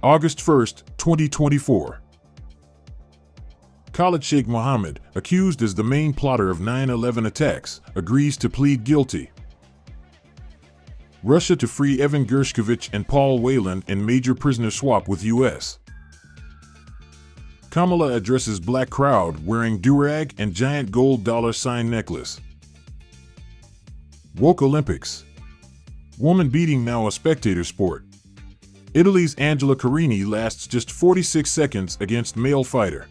August 1st, 2024. Khalid Sheikh Mohammed, accused as the main plotter of 9/11 attacks, agrees to plead guilty. Russia to free Evan Gershkovich and Paul Whelan in major prisoner swap with U.S. Kamala addresses black crowd wearing durag and giant gold dollar sign necklace. Woke Olympics. Woman beating now a spectator sport. Italy's Angela Carini lasts just 46 seconds against male fighter.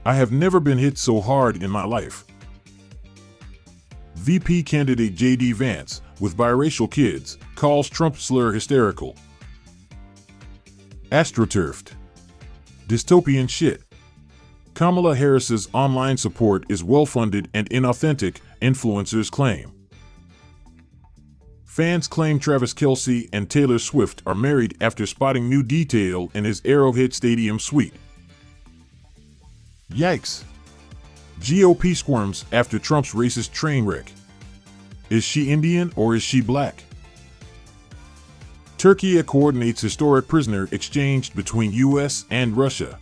I have never been hit so hard in my life. VP candidate J.D. Vance, with biracial kids, calls Trump slur hysterical. AstroTurfed. Dystopian shit. Kamala Harris's online support is well-funded and inauthentic, influencers claim. Fans claim Travis Kelce and Taylor Swift are married after spotting new detail in his Arrowhead Stadium suite. Yikes. GOP squirms after Trump's racist train wreck. Is she Indian or is she black? Turkey coordinates historic prisoner exchanged between U.S. and Russia.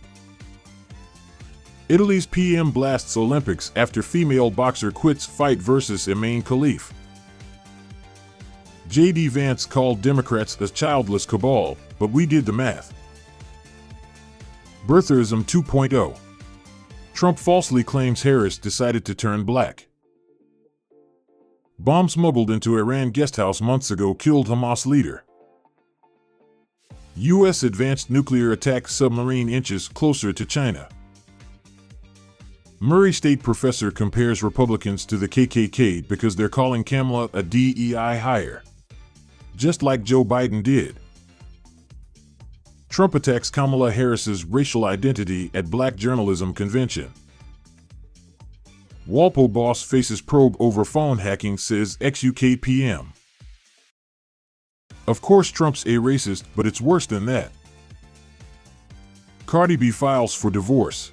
Italy's PM blasts Olympics after female boxer quits fight versus Emain Khalif. J.D. Vance called Democrats a childless cabal, but we did the math. Birtherism 2.0. Trump falsely claims Harris decided to turn black. Bomb smuggled into Iran guesthouse months ago killed Hamas leader. U.S. advanced nuclear attack submarine inches closer to China. Murray State professor compares Republicans to the KKK because they're calling Kamala a DEI hire. Just like Joe Biden did. Trump attacks Kamala Harris's racial identity at Black Journalism Convention. Walpole boss faces probe over phone hacking, says ex-UK PM. Of course Trump's a racist, but it's worse than that. Cardi B files for divorce.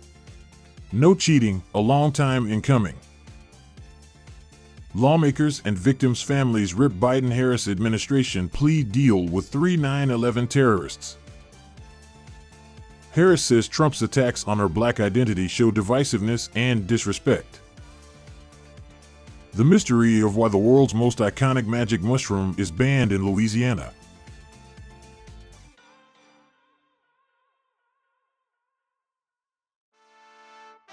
No cheating, a long time in coming. Lawmakers and victims' families rip Biden-Harris administration plea deal with 3 9/11 terrorists. Harris says Trump's attacks on her black identity show divisiveness and disrespect. The mystery of why the world's most iconic magic mushroom is banned in Louisiana.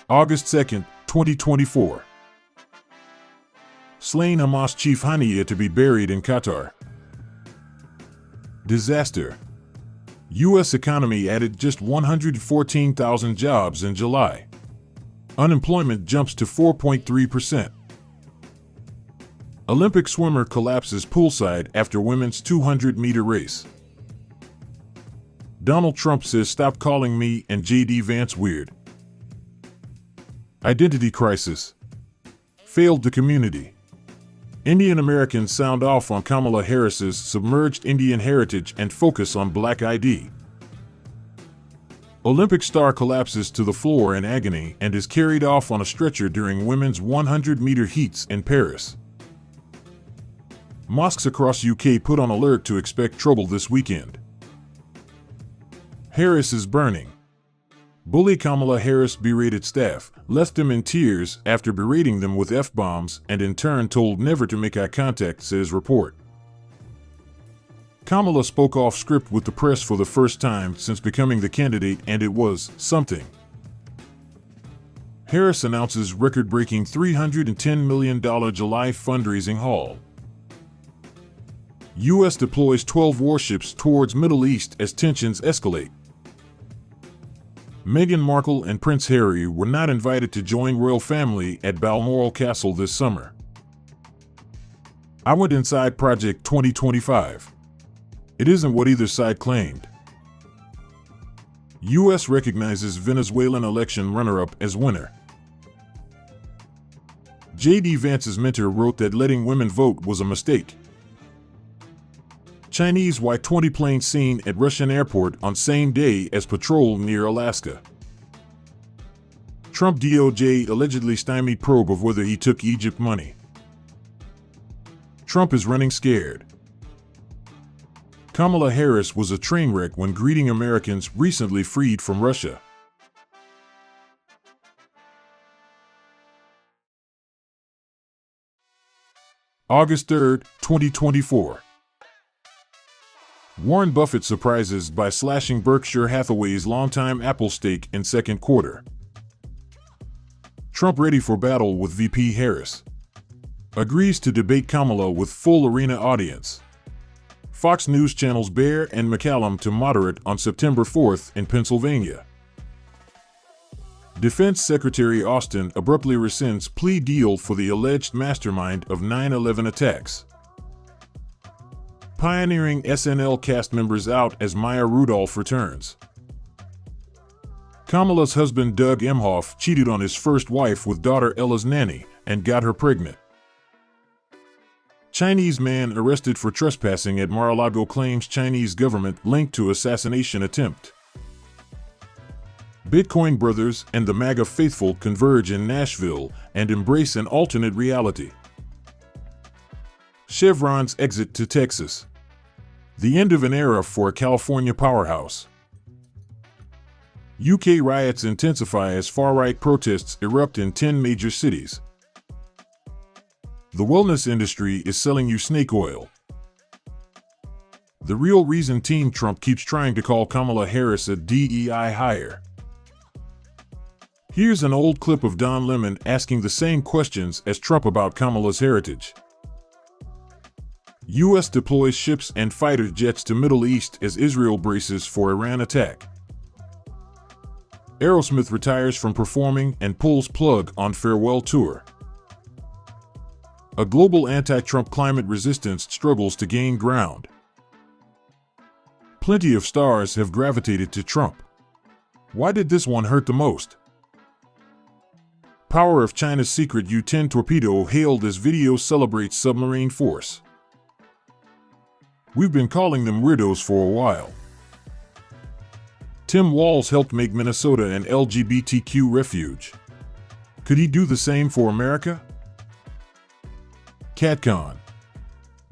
August 2nd, 2024. Slain Hamas chief Haniyeh to be buried in Qatar. Disaster. U.S. economy added just 114,000 jobs in July. Unemployment jumps to 4.3%. Olympic swimmer collapses poolside after women's 200-meter race. Donald Trump says stop calling me and J.D. Vance weird. Identity crisis. Failed the community. Indian Americans sound off on Kamala Harris's submerged Indian heritage and focus on black ID. Olympic star collapses to the floor in agony and is carried off on a stretcher during women's 100-meter heats in Paris. Mosques across UK put on alert to expect trouble this weekend. Harris is burning. Bully Kamala Harris berated staff, left them in tears after berating them with F-bombs and in turn told never to make eye contact, says report. Kamala spoke off script with the press for the first time since becoming the candidate, and it was something. Harris announces record-breaking $310 million July fundraising haul. U.S. deploys 12 warships towards Middle East as tensions escalate. Meghan Markle and Prince Harry were not invited to join royal family at Balmoral Castle this summer. I went inside Project 2025. It isn't what either side claimed. U.S. recognizes Venezuelan election runner-up as winner. J.D. Vance's mentor wrote that letting women vote was a mistake. Chinese Y-20 plane seen at Russian airport on same day as patrol near Alaska. Trump DOJ allegedly stymied probe of whether he took Egypt money. Trump is running scared. Kamala Harris was a train wreck when greeting Americans recently freed from Russia. August 3, 2024. Warren Buffett surprises by slashing Berkshire Hathaway's longtime Apple stake in second quarter. Trump ready for battle with VP Harris. Agrees to debate Kamala with full arena audience. Fox News Channel's Baer and McCallum to moderate on September 4th in Pennsylvania. Defense Secretary Austin abruptly rescinds plea deal for the alleged mastermind of 9/11 attacks. Pioneering SNL cast members out as Maya Rudolph returns. Kamala's husband Doug Emhoff cheated on his first wife with daughter Ella's nanny and got her pregnant. Chinese man arrested for trespassing at Mar-a-Lago claims Chinese government linked to assassination attempt. Bitcoin brothers and the MAGA faithful converge in Nashville and embrace an alternate reality. Chevron's exit to Texas. The end of an era for a California powerhouse. UK riots intensify as far-right protests erupt in 10 major cities. The wellness industry is selling you snake oil. The real reason Team Trump keeps trying to call Kamala Harris a DEI hire. Here's an old clip of Don Lemon asking the same questions as Trump about Kamala's heritage. U.S. deploys ships and fighter jets to Middle East as Israel braces for Iran attack. Aerosmith retires from performing and pulls plug on farewell tour. A global anti-Trump climate resistance struggles to gain ground. Plenty of stars have gravitated to Trump. Why did this one hurt the most? Power of China's secret U-10 torpedo hailed as video celebrates submarine force. We've been calling them weirdos for a while. Tim Walz helped make Minnesota an LGBTQ refuge. Could he do the same for America? CatCon.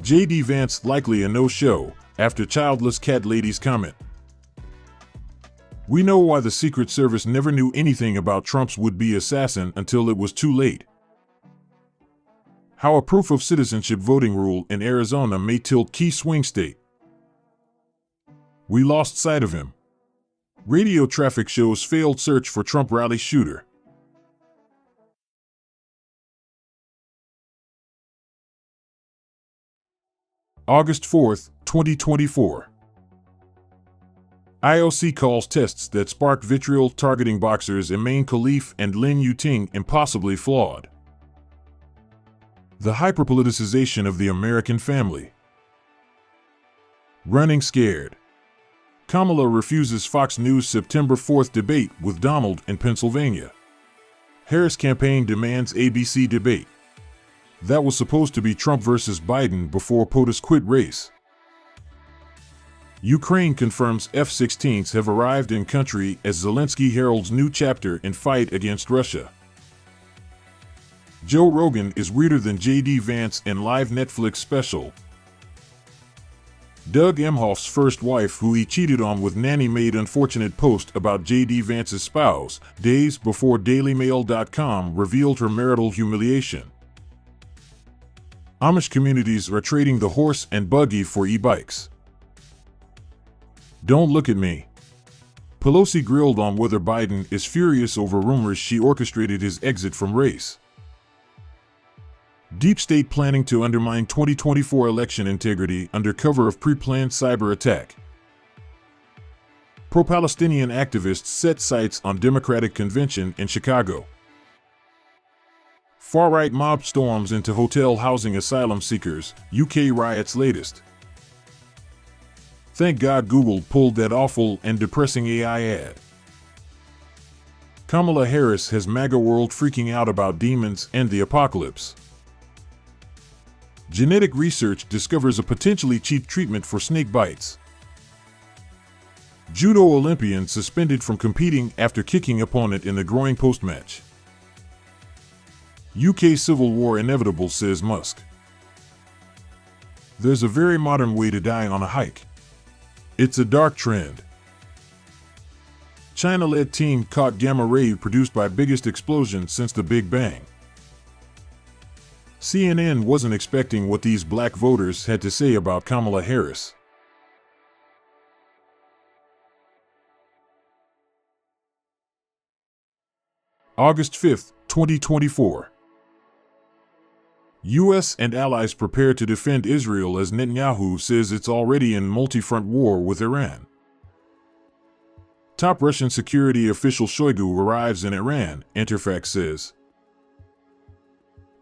J.D. Vance likely a no-show after childless cat lady's comment. We know why the Secret Service never knew anything about Trump's would-be assassin until it was too late. How a proof of citizenship voting rule in Arizona may tilt key swing state. We lost sight of him. Radio traffic shows failed search for Trump rally shooter. August 4, 2024. IOC calls tests that sparked vitriol targeting boxers Emain Khalif and Lin Yuting impossibly flawed. The hyperpoliticization of the American family. Running scared. Kamala refuses Fox News September 4th debate with Donald in Pennsylvania. Harris campaign demands ABC debate. That was supposed to be Trump versus Biden before POTUS quit race. Ukraine confirms F-16s have arrived in country as Zelensky heralds new chapter in fight against Russia. Joe Rogan is weirder than J.D. Vance in live Netflix special. Doug Emhoff's first wife who he cheated on with nanny made unfortunate post about J.D. Vance's spouse, days before DailyMail.com revealed her marital humiliation. Amish communities are trading the horse and buggy for e-bikes. Don't look at me. Pelosi grilled on whether Biden is furious over rumors she orchestrated his exit from race. Deep state planning to undermine 2024 election integrity under cover of pre-planned cyber attack. Pro-Palestinian activists set sights on Democratic convention in Chicago. Far-right mob storms into hotel housing asylum seekers, UK riots latest. Thank God Google pulled that awful and depressing AI ad. Kamala Harris has MAGA world freaking out about demons and the apocalypse. Genetic research discovers a potentially cheap treatment for snake bites. Judo Olympian suspended from competing after kicking opponent in the groin post-match. UK civil war inevitable, says Musk. There's a very modern way to die on a hike. It's a dark trend. China-led team caught gamma ray produced by biggest explosion since the Big Bang. CNN wasn't expecting what these black voters had to say about Kamala Harris. August 5, 2024. U.S. and allies prepare to defend Israel as Netanyahu says it's already in multi-front war with Iran. Top Russian security official Shoigu arrives in Iran, Interfax says.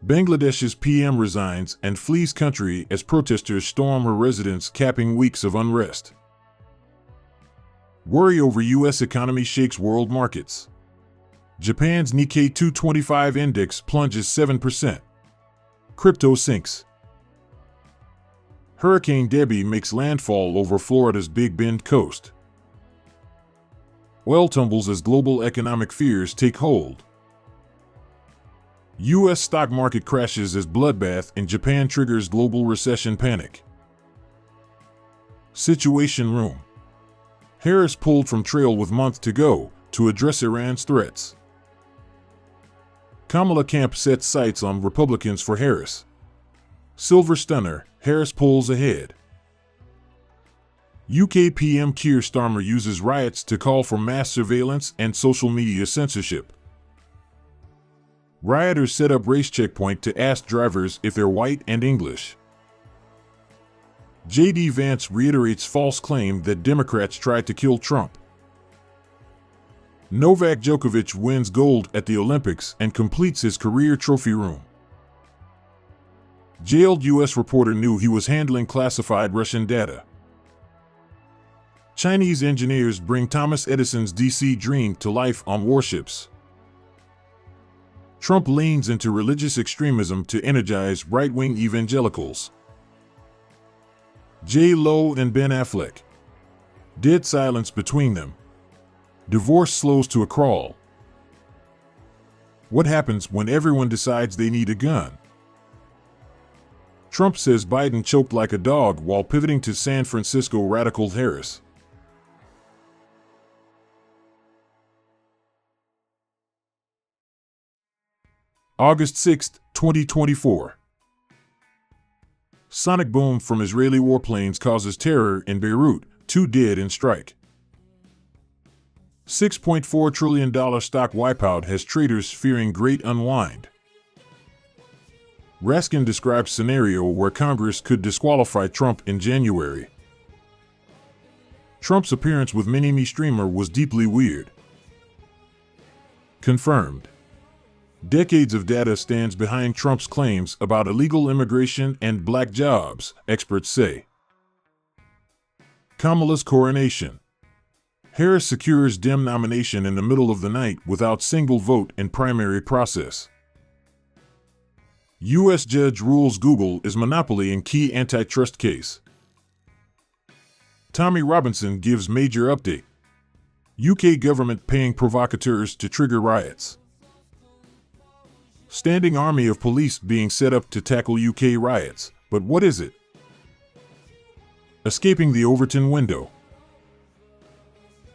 Bangladesh's PM resigns and flees country as protesters storm her residence, capping weeks of unrest. Worry over U.S. economy shakes world markets. Japan's Nikkei 225 index plunges 7%. Crypto sinks. Hurricane Debbie makes landfall over Florida's Big Bend coast. Oil tumbles as global economic fears take hold. U.S. stock market crashes as bloodbath in Japan triggers global recession panic. Situation Room. Harris pulled from trail with month to go to address Iran's threats. Kamala camp sets sights on Republicans for Harris. Silver stunner, Harris pulls ahead. UK PM Keir Starmer uses riots to call for mass surveillance and social media censorship. Rioters set up race checkpoint to ask drivers if they're white and English. J.D. Vance reiterates false claim that Democrats tried to kill Trump. Novak Djokovic wins gold at the Olympics and completes his career trophy room. Jailed U.S. reporter knew he was handling classified Russian data. Chinese engineers bring Thomas Edison's DC dream to life on warships. Trump leans into religious extremism to energize right-wing evangelicals. J.Lo and Ben Affleck. Dead silence between them. Divorce slows to a crawl. What happens when everyone decides they need a gun? Trump says Biden choked like a dog while pivoting to San Francisco radical Harris. August 6, 2024. Sonic boom from Israeli warplanes causes terror in Beirut, 2 dead in strike. $6.4 trillion stock wipeout has traders fearing great unwind. Raskin describes scenario where Congress could disqualify Trump in January. Trump's appearance with Mini-Me streamer was deeply weird. Confirmed. Decades of data stands behind Trump's claims about illegal immigration and black jobs, experts say. Kamala's coronation. Harris secures Dem nomination in the middle of the night without single vote in primary process. U.S. judge rules Google is monopoly in key antitrust case. Tommy Robinson gives major update. UK government paying provocateurs to trigger riots. Standing army of police being set up to tackle UK riots, but what is it? Escaping the Overton window.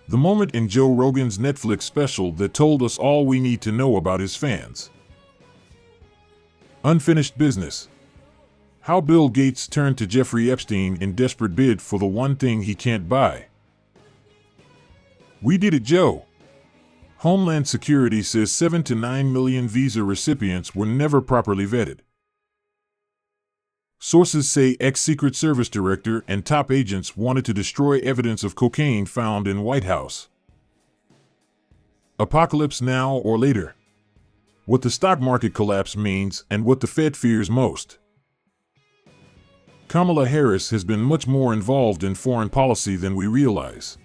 The moment in Joe Rogan's Netflix special that told us all we need to know about his fans. Unfinished business. How Bill Gates turned to Jeffrey Epstein in desperate bid for the one thing he can't buy. We did it, Joe. Homeland Security says 7 to 9 million visa recipients were never properly vetted. Sources say ex-Secret Service director and top agents wanted to destroy evidence of cocaine found in White House. Apocalypse now or later. What the stock market collapse means and what the Fed fears most. Kamala Harris has been much more involved in foreign policy than we realize.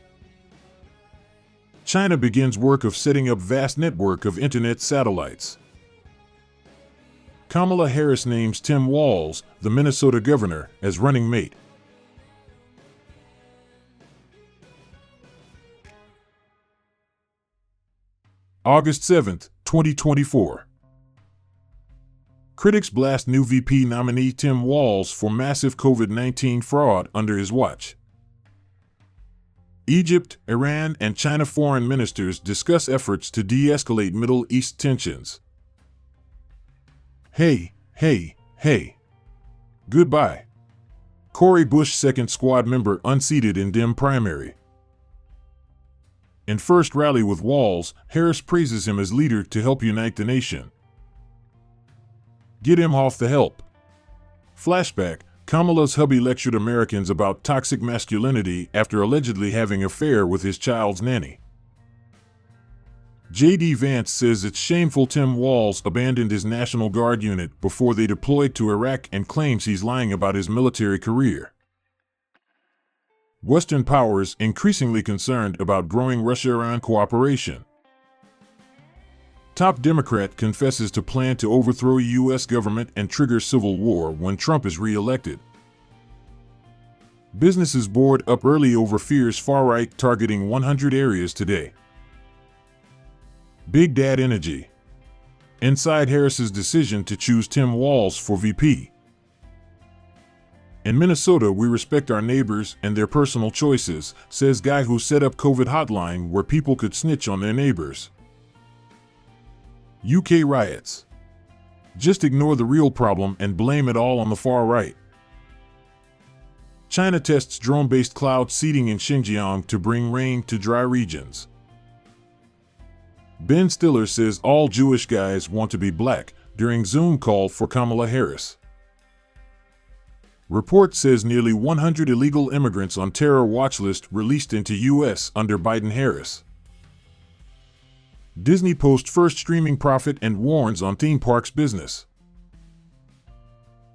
China begins work of setting up vast network of internet satellites. Kamala Harris names Tim Walz, the Minnesota governor, as running mate. August 7, 2024. Critics blast new VP nominee Tim Walz for massive COVID-19 fraud under his watch. Egypt, Iran, and China foreign ministers discuss efforts to de-escalate Middle East tensions. Hey, hey, hey. Goodbye. Cori Bush second squad member unseated in Dem primary. In first rally with Walz, Harris praises him as leader to help unite the nation. Get him off the help. Flashback, Kamala's hubby lectured Americans about toxic masculinity after allegedly having an affair with his child's nanny. J.D. Vance says it's shameful Tim Walz abandoned his National Guard unit before they deployed to Iraq and claims he's lying about his military career. Western powers increasingly concerned about growing Russia-Iran cooperation. Top Democrat confesses to plan to overthrow U.S. government and trigger civil war when Trump is re-elected. Businesses board up early over fears far-right targeting 100 areas today. Big Dad Energy. Inside Harris's decision to choose Tim Walz for VP. In Minnesota, we respect our neighbors and their personal choices, says guy who set up COVID hotline where people could snitch on their neighbors. UK riots. Just ignore the real problem and blame it all on the far right. China tests drone-based cloud seeding in Xinjiang to bring rain to dry regions. Ben Stiller says all Jewish guys want to be black during Zoom call for Kamala Harris. Report says nearly 100 illegal immigrants on terror watch list released into U.S. under Biden-Harris. Disney posts first streaming profit and warns on theme parks business.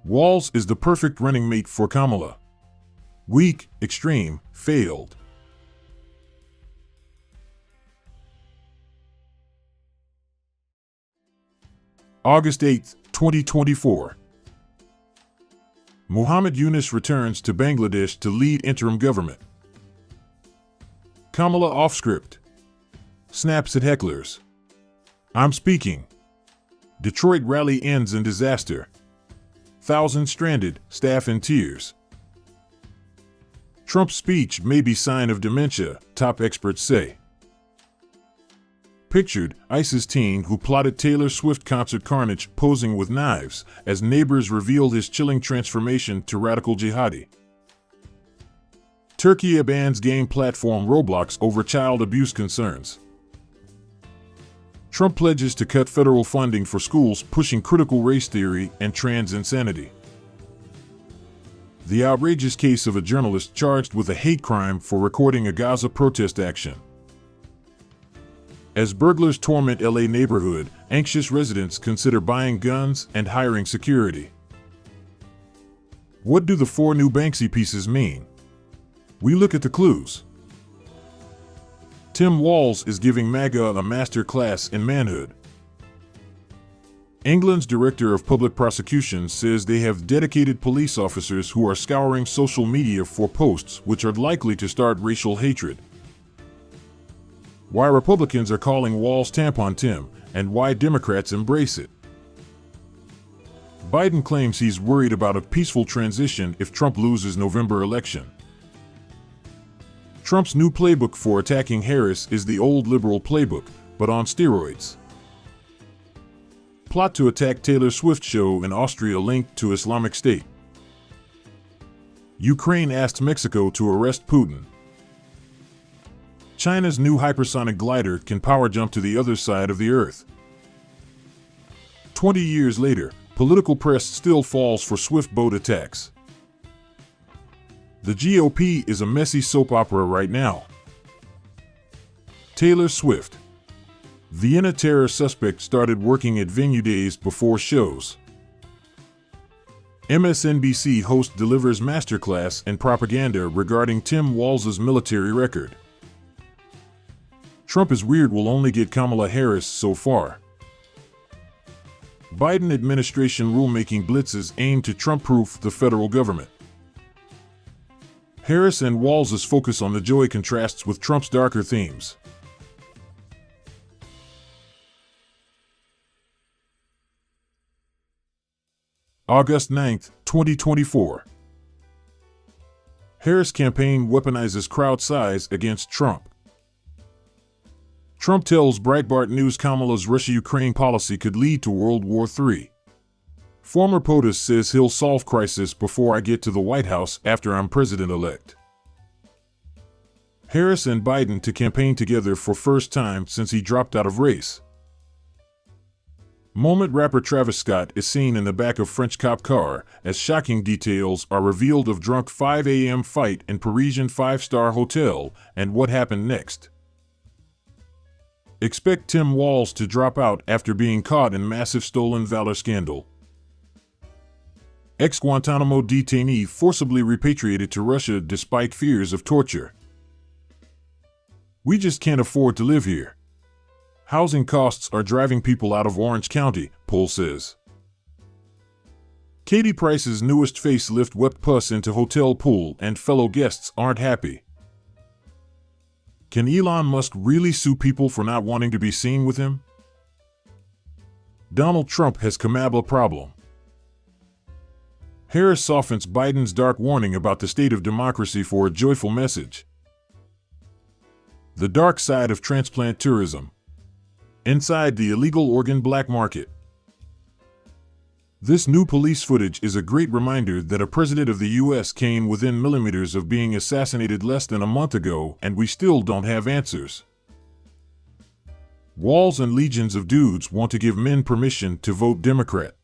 Walz is the perfect running mate for Kamala. Weak, extreme, failed. August 8, 2024. Muhammad Yunus returns to Bangladesh to lead interim government. Kamala off script. Snaps at hecklers. I'm speaking. Detroit rally ends in disaster. Thousands stranded, staff in tears. Trump's speech may be sign of dementia, top experts say. Pictured, ISIS teen who plotted Taylor Swift concert carnage posing with knives as neighbors revealed his chilling transformation to radical jihadi. Turkey bans game platform Roblox over child abuse concerns. Trump pledges to cut federal funding for schools pushing critical race theory and trans insanity. The outrageous case of a journalist charged with a hate crime for recording a Gaza protest action. As burglars torment LA neighborhood, anxious residents consider buying guns and hiring security. What do the 4 new Banksy pieces mean? We look at the clues. Tim Walz is giving MAGA a master class in manhood. England's Director of Public Prosecutions says they have dedicated police officers who are scouring social media for posts which are likely to start racial hatred. Why Republicans are calling Walz Tampon Tim, and why Democrats embrace it. Biden claims he's worried about a peaceful transition if Trump loses November election. Trump's new playbook for attacking Harris is the old liberal playbook, but on steroids. Plot to attack Taylor Swift show in Austria linked to Islamic State. Ukraine asked Mexico to arrest Putin. China's new hypersonic glider can power jump to the other side of the Earth. 20 years later, political press still falls for Swift boat attacks. The GOP is a messy soap opera right now. Taylor Swift. Vienna terror suspect started working at venue days before shows. MSNBC host delivers masterclass in propaganda regarding Tim Walz's military record. Trump is weird will only get Kamala Harris so far. Biden administration rulemaking blitzes aim to Trump-proof the federal government. Harris and Walz's focus on the joy contrasts with Trump's darker themes. August 9, 2024. Harris campaign weaponizes crowd size against Trump. Trump tells Breitbart News Kamala's Russia-Ukraine policy could lead to World War III. Former POTUS says he'll solve crisis before I get to the White House after I'm president-elect. Harris and Biden to campaign together for first time since he dropped out of race. Moment rapper Travis Scott is seen in the back of French cop car as shocking details are revealed of drunk 5 a.m. fight in Parisian five-star hotel and what happened next. Expect Tim Walz to drop out after being caught in massive stolen valor scandal. Ex-Guantanamo detainee forcibly repatriated to Russia despite fears of torture. We just can't afford to live here. Housing costs are driving people out of Orange County, poll says. Katie Price's newest facelift whipped pus into hotel pool and fellow guests aren't happy. Can Elon Musk really sue people for not wanting to be seen with him? Donald Trump has Kamala problem. Harris softens Biden's dark warning about the state of democracy for a joyful message. The dark side of transplant tourism. Inside the illegal organ black market. This new police footage is a great reminder that a president of the U.S. came within millimeters of being assassinated less than a month ago, and we still don't have answers. Walls and legions of dudes want to give men permission to vote Democrat.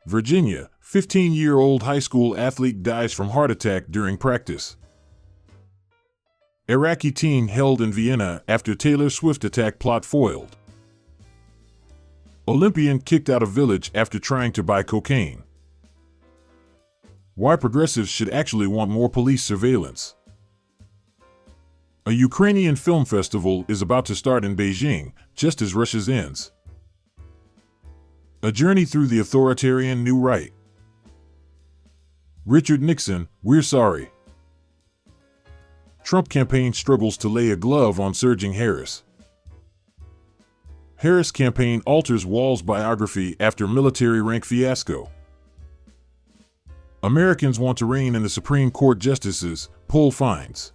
Virginia, 15-year-old high school athlete dies from heart attack during practice. Iraqi teen held in Vienna after Taylor Swift attack plot foiled. Olympian kicked out of village after trying to buy cocaine. Why progressives should actually want more police surveillance. A Ukrainian film festival is about to start in Beijing, just as Russia's ends. A journey through the authoritarian new right. Richard Nixon, we're sorry. Trump campaign struggles to lay a glove on surging Harris. Harris campaign alters Walz biography after military rank fiasco. Americans want to rein in the Supreme Court justices, poll finds.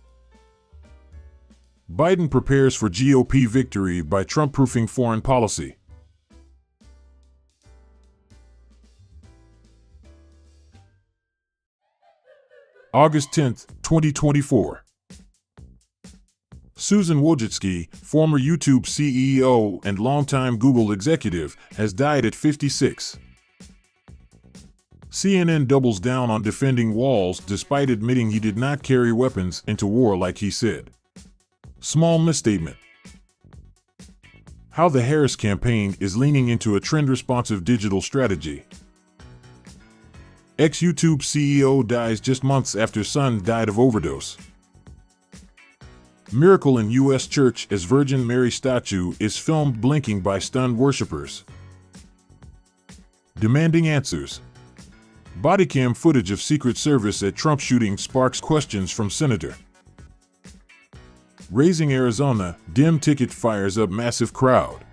Biden prepares for GOP victory by Trump-proofing foreign policy. August 10, 2024. Susan Wojcicki, former YouTube CEO and longtime Google executive, has died at 56. CNN doubles down on defending Walz despite admitting he did not carry weapons into war like he said. Small misstatement. How the Harris campaign is leaning into a trend-responsive digital strategy. Ex-YouTube CEO dies just months after son died of overdose. Miracle in U.S. church as Virgin Mary statue is filmed blinking by stunned worshippers. Demanding answers. Bodycam footage of Secret Service at Trump shooting sparks questions from Senator. Raising Arizona, Dem ticket fires up massive crowd.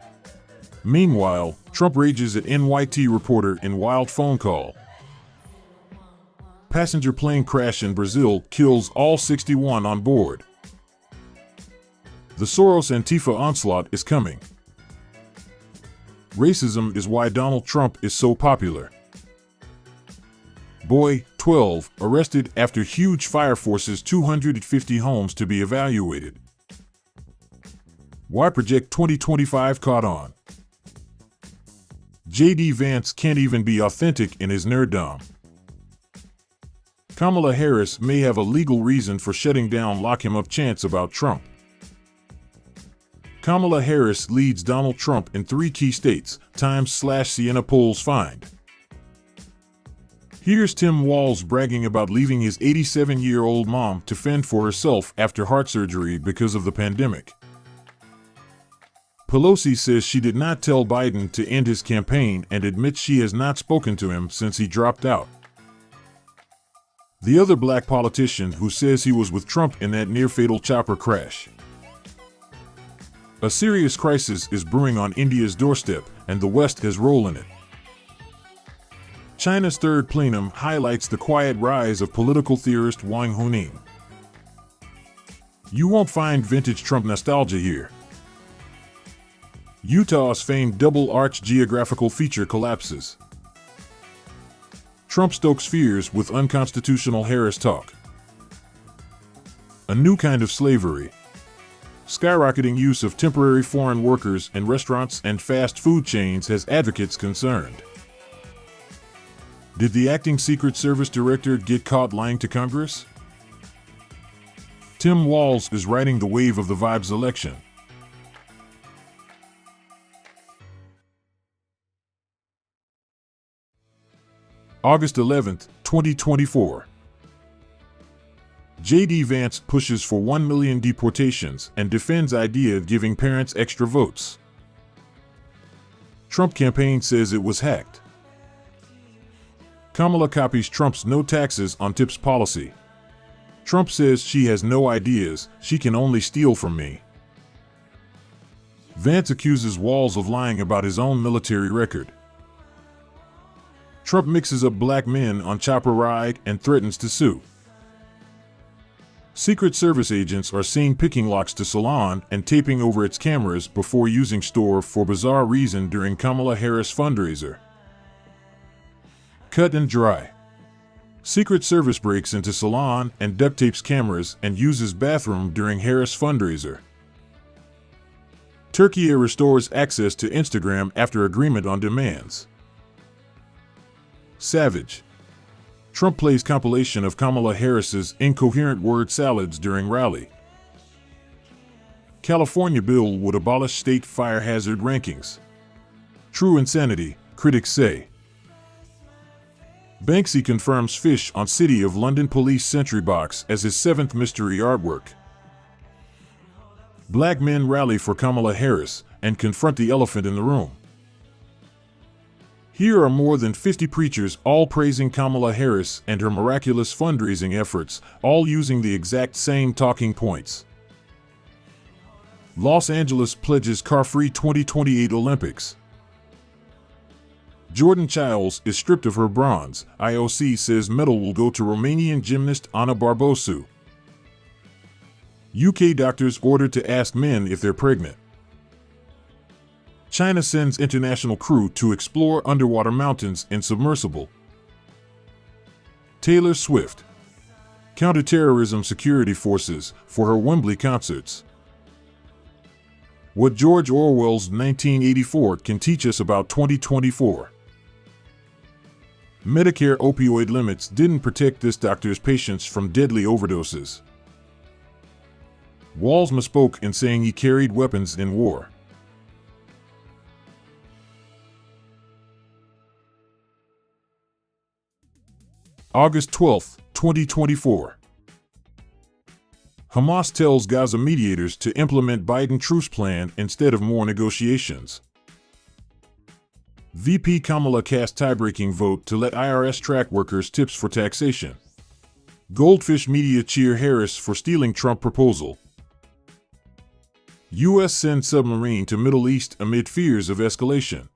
Meanwhile, Trump rages at NYT reporter in wild phone call. Passenger plane crash in Brazil kills all 61 on board. The Soros Antifa onslaught is coming. Racism is why Donald Trump is so popular. Boy, 12, arrested after huge fire forces 250 homes to be evaluated. Why Project 2025 caught on. J.D. Vance can't even be authentic in his nerddom. Kamala Harris may have a legal reason for shutting down lock him up chants about Trump. Kamala Harris leads Donald Trump in 3 key states, Times/Siena polls find. Here's Tim Walz bragging about leaving his 87-year-old mom to fend for herself after heart surgery because of the pandemic. Pelosi says she did not tell Biden to end his campaign and admits she has not spoken to him since he dropped out. The other black politician who says he was with Trump in that near-fatal chopper crash. A serious crisis is brewing on India's doorstep, and the West has role in it. China's third plenum highlights the quiet rise of political theorist Wang Huning. You won't find vintage Trump nostalgia here. Utah's famed double-arch geographical feature collapses. Trump stokes fears with unconstitutional Harris talk. A new kind of slavery. Skyrocketing use of temporary foreign workers in restaurants and fast food chains has advocates concerned. Did the acting Secret Service director get caught lying to Congress? Tim Walz is riding the wave of the Vibes election. August 11, 2024. J.D. Vance pushes for 1 million deportations and defends idea of giving parents extra votes. Trump campaign says it was hacked. Kamala copies Trump's no taxes on tips policy. Trump says she has no ideas, she can only steal from me. Vance accuses Walz of lying about his own military record. Trump mixes up black men on chopper ride and threatens to sue. Secret Service agents are seen picking locks to salon and taping over its cameras before using store for bizarre reason during Kamala Harris fundraiser. Cut and dry. Secret Service breaks into salon and duct tapes cameras and uses bathroom during Harris fundraiser. Turkey restores access to Instagram after agreement on demands. Savage. Trump plays compilation of Kamala Harris's incoherent word salads during rally. California bill would abolish state fire hazard rankings. True insanity, critics say. Banksy confirms fish on City of London police sentry box as his 7th mystery artwork. Black men rally for Kamala Harris and confront the elephant in the room. Here are more than 50 preachers all praising Kamala Harris and her miraculous fundraising efforts, all using the exact same talking points. Los Angeles pledges car-free 2028 Olympics. Jordan Childs is stripped of her bronze. IOC says medal will go to Romanian gymnast Ana Barbosu. UK doctors ordered to ask men if they're pregnant. China sends international crew to explore underwater mountains in submersible. Taylor Swift. Counterterrorism security forces for her Wembley concerts. What George Orwell's 1984 can teach us about 2024. Medicare opioid limits didn't protect this doctor's patients from deadly overdoses. Walz misspoke in saying he carried weapons in war. August 12, 2024. Hamas tells Gaza mediators to implement Biden truce plan instead of more negotiations. VP Kamala cast tie-breaking vote to let IRS track workers tips for taxation. Goldfish media cheer Harris for stealing Trump proposal. U.S. sends submarine to Middle East amid fears of escalation.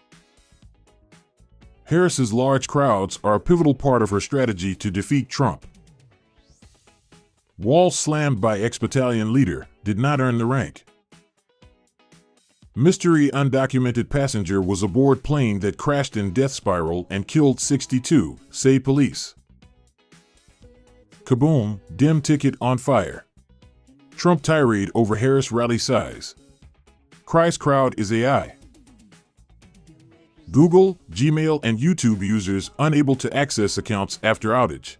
Harris's large crowds are a pivotal part of her strategy to defeat Trump. Walz slammed by ex-battalion leader, did not earn the rank. Mystery undocumented passenger was aboard plane that crashed in death spiral and killed 62, say police. Kaboom, dim ticket on fire. Trump tirade over Harris rally size. Cries crowd is AI. Google, Gmail, and YouTube users unable to access accounts after outage.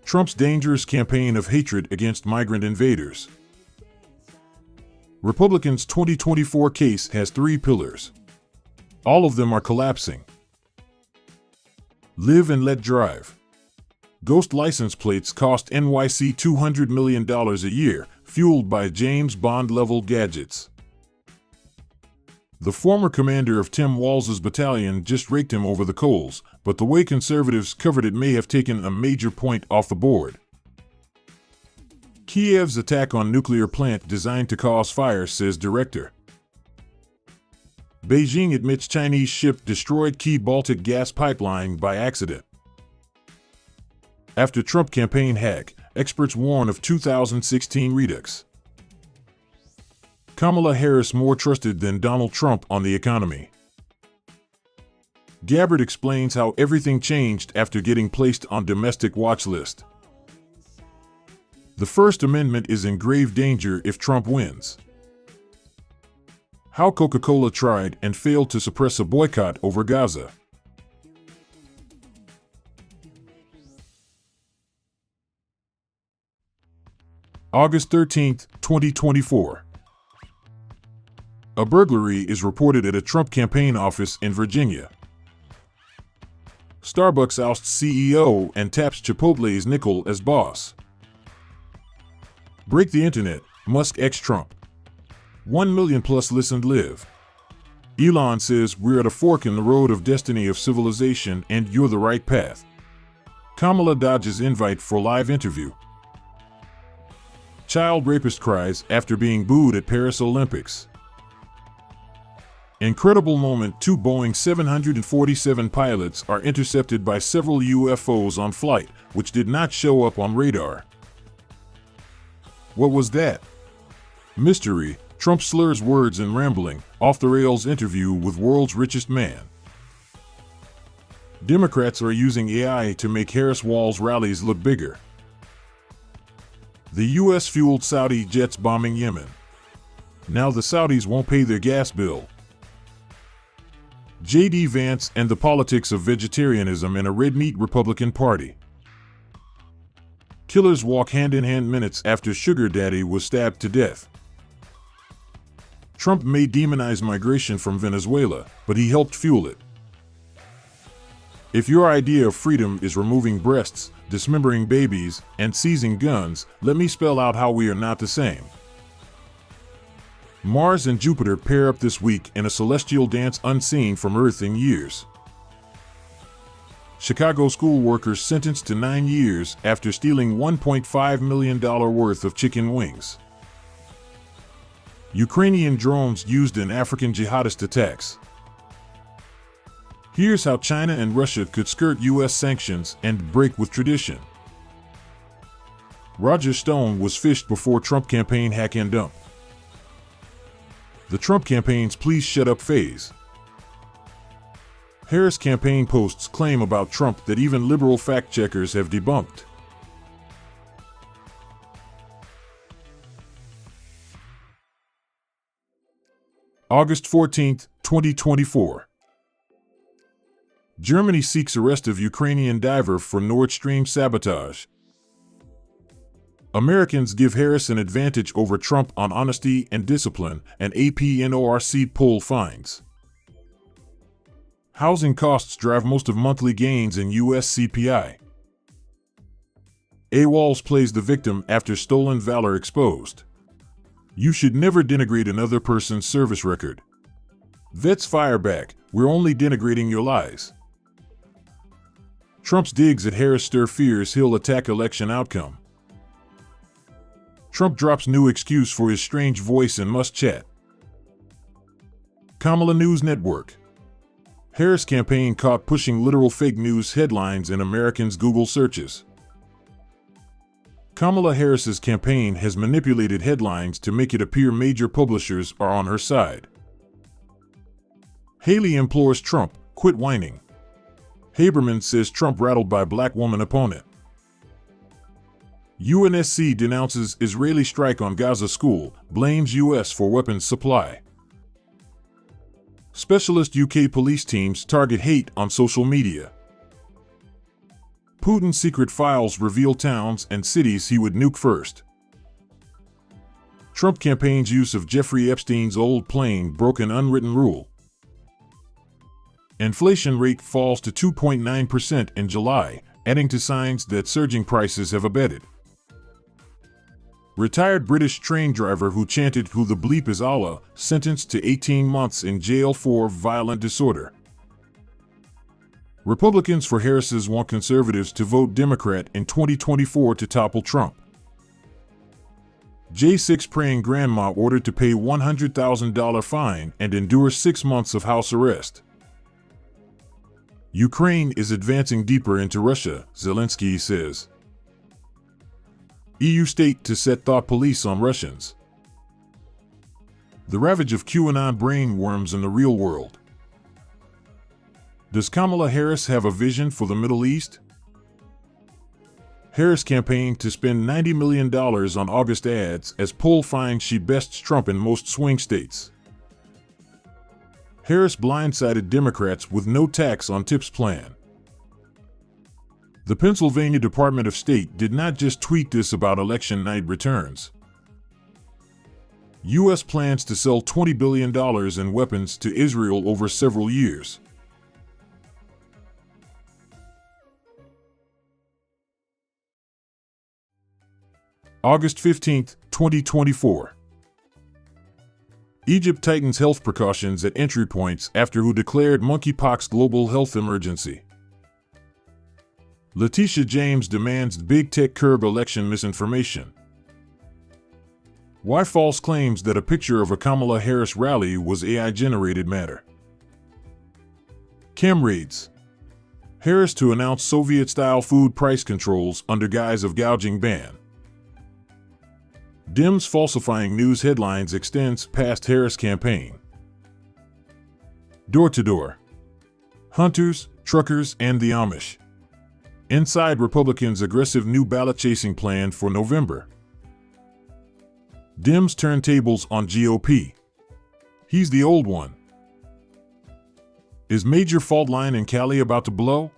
Trump's dangerous campaign of hatred against migrant invaders. Republicans' 2024 case has 3 pillars. All of them are collapsing. Live and let drive. Ghost license plates cost NYC $200 million a year, fueled by James Bond-level gadgets. The former commander of Tim Walz's battalion just raked him over the coals, but the way conservatives covered it may have taken a major point off the board. Kiev's attack on nuclear plant designed to cause fire, says director. Beijing admits Chinese ship destroyed key Baltic gas pipeline by accident. After Trump campaign hack, experts warn of 2016 redux. Kamala Harris more trusted than Donald Trump on the economy. Gabbard explains how everything changed after getting placed on domestic watch list. The First Amendment is in grave danger if Trump wins. How Coca-Cola tried and failed to suppress a boycott over Gaza. August 13, 2024. A burglary is reported at a Trump campaign office in Virginia. Starbucks ousts CEO and taps Chipotle's nickel as boss. Break the internet, Musk ex-Trump. 1 million plus listened live. Elon says we're at a fork in the road of destiny of civilization and you're the right path. Kamala dodges invite for live interview. Child rapist cries after being booed at Paris Olympics. Incredible moment, 2 Boeing 747 pilots are intercepted by several UFOs on flight, which did not show up on radar. What was that? Mystery. Trump slurs words in rambling, off-the-rails interview with world's richest man. Democrats are using AI to make Harris Walls rallies look bigger. The U.S. fueled Saudi jets bombing Yemen. Now the Saudis won't pay their gas bill. J.D. Vance and the politics of vegetarianism in a red meat Republican Party. Killers walk hand-in-hand minutes after Sugar Daddy was stabbed to death. Trump may demonize migration from Venezuela, but he helped fuel it. If your idea of freedom is removing breasts, dismembering babies, and seizing guns, let me spell out how we are not the same. Mars and Jupiter pair up this week in a celestial dance unseen from Earth in years. Chicago school workers sentenced to 9 years after stealing $1.5 million worth of chicken wings. Ukrainian drones used in African jihadist attacks. Here's how China and Russia could skirt U.S. sanctions and break with tradition. Roger Stone was fished before Trump campaign hack and dump. The Trump campaign's please shut up phase. Harris campaign posts claim about Trump that even liberal fact-checkers have debunked. August 14, 2024. Germany seeks arrest of Ukrainian diver for Nord Stream sabotage. Americans give Harris an advantage over Trump on honesty and discipline, and APNORC poll finds. Housing costs drive most of monthly gains in U.S. CPI. AWOLs plays the victim after stolen valor exposed. You should never denigrate another person's service record. Vets fire back, we're only denigrating your lies. Trump's digs at Harris stir fears he'll attack election outcome. Trump drops new excuse for his strange voice and must chat. Kamala News Network. Harris campaign caught pushing literal fake news headlines in Americans' Google searches. Kamala Harris's campaign has manipulated headlines to make it appear major publishers are on her side. Haley implores Trump, quit whining. Haberman says Trump rattled by black woman opponent. UNSC denounces Israeli strike on Gaza school, blames U.S. for weapons supply. Specialist UK police teams target hate on social media. Putin's secret files reveal towns and cities he would nuke first. Trump campaign's use of Jeffrey Epstein's old plane broke an unwritten rule. Inflation rate falls to 2.9% in July, adding to signs that surging prices have abated. Retired British train driver who chanted "Who the bleep is Allah" sentenced to 18 months in jail for violent disorder. Republicans for Harris's want conservatives to vote Democrat in 2024 to topple Trump. J6 praying grandma ordered to pay $100,000 fine and endure 6 months of house arrest. Ukraine is advancing deeper into Russia, Zelensky says. EU state to set thought police on Russians. The ravage of QAnon brain worms in the real world. Does Kamala Harris have a vision for the Middle East? Harris campaigned to spend $90 million on August ads as poll finds she bests Trump in most swing states. Harris blindsided Democrats with no tax on tips plan. The Pennsylvania Department of State did not just tweet this about election night returns. U.S. plans to sell $20 billion in weapons to Israel over several years. August 15, 2024. Egypt tightens health precautions at entry points after WHO declared monkeypox global health emergency. Letitia James demands big tech curb election misinformation. Why false claims that a picture of a Kamala Harris rally was AI-generated matter. Chem raids. Harris to announce Soviet-style food price controls under guise of gouging ban. Dems falsifying news headlines extends past Harris campaign. Door-to-door. Hunters, truckers, and the Amish. Inside Republicans' aggressive new ballot-chasing plan for November. Dems turn tables on GOP. He's the old one. Is major fault line in Cali about to blow?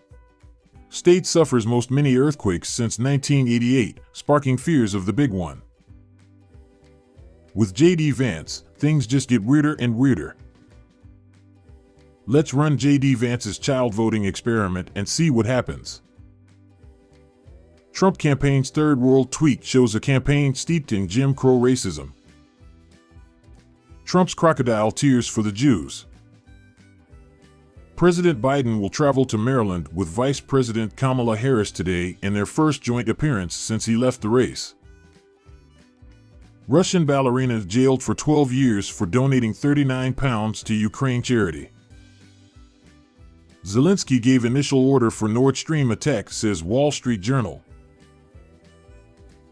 State suffers most many earthquakes since 1988, sparking fears of the big one. With J.D. Vance, things just get weirder and weirder. Let's run J.D. Vance's child voting experiment and see what happens. Trump campaign's third world tweet shows a campaign steeped in Jim Crow racism. Trump's crocodile tears for the Jews. President Biden will travel to Maryland with Vice President Kamala Harris today in their first joint appearance since he left the race. Russian ballerina jailed for 12 years for donating £39 to Ukraine charity. Zelensky gave initial order for Nord Stream attack, says Wall Street Journal.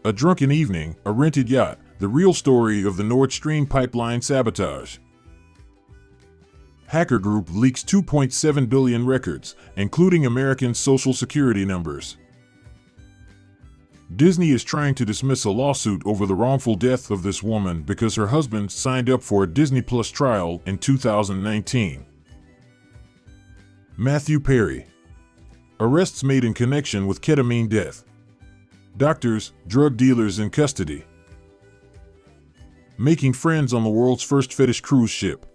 A drunken evening, a rented yacht, the real story of the Nord Stream pipeline sabotage. Hacker group leaks 2.7 billion records, including American Social Security numbers. Disney is trying to dismiss a lawsuit over the wrongful death of this woman because her husband signed up for a Disney Plus trial in 2019. Matthew Perry. Arrests made in connection with ketamine death. Doctors, drug dealers in custody. Making friends on the world's first fetish cruise ship.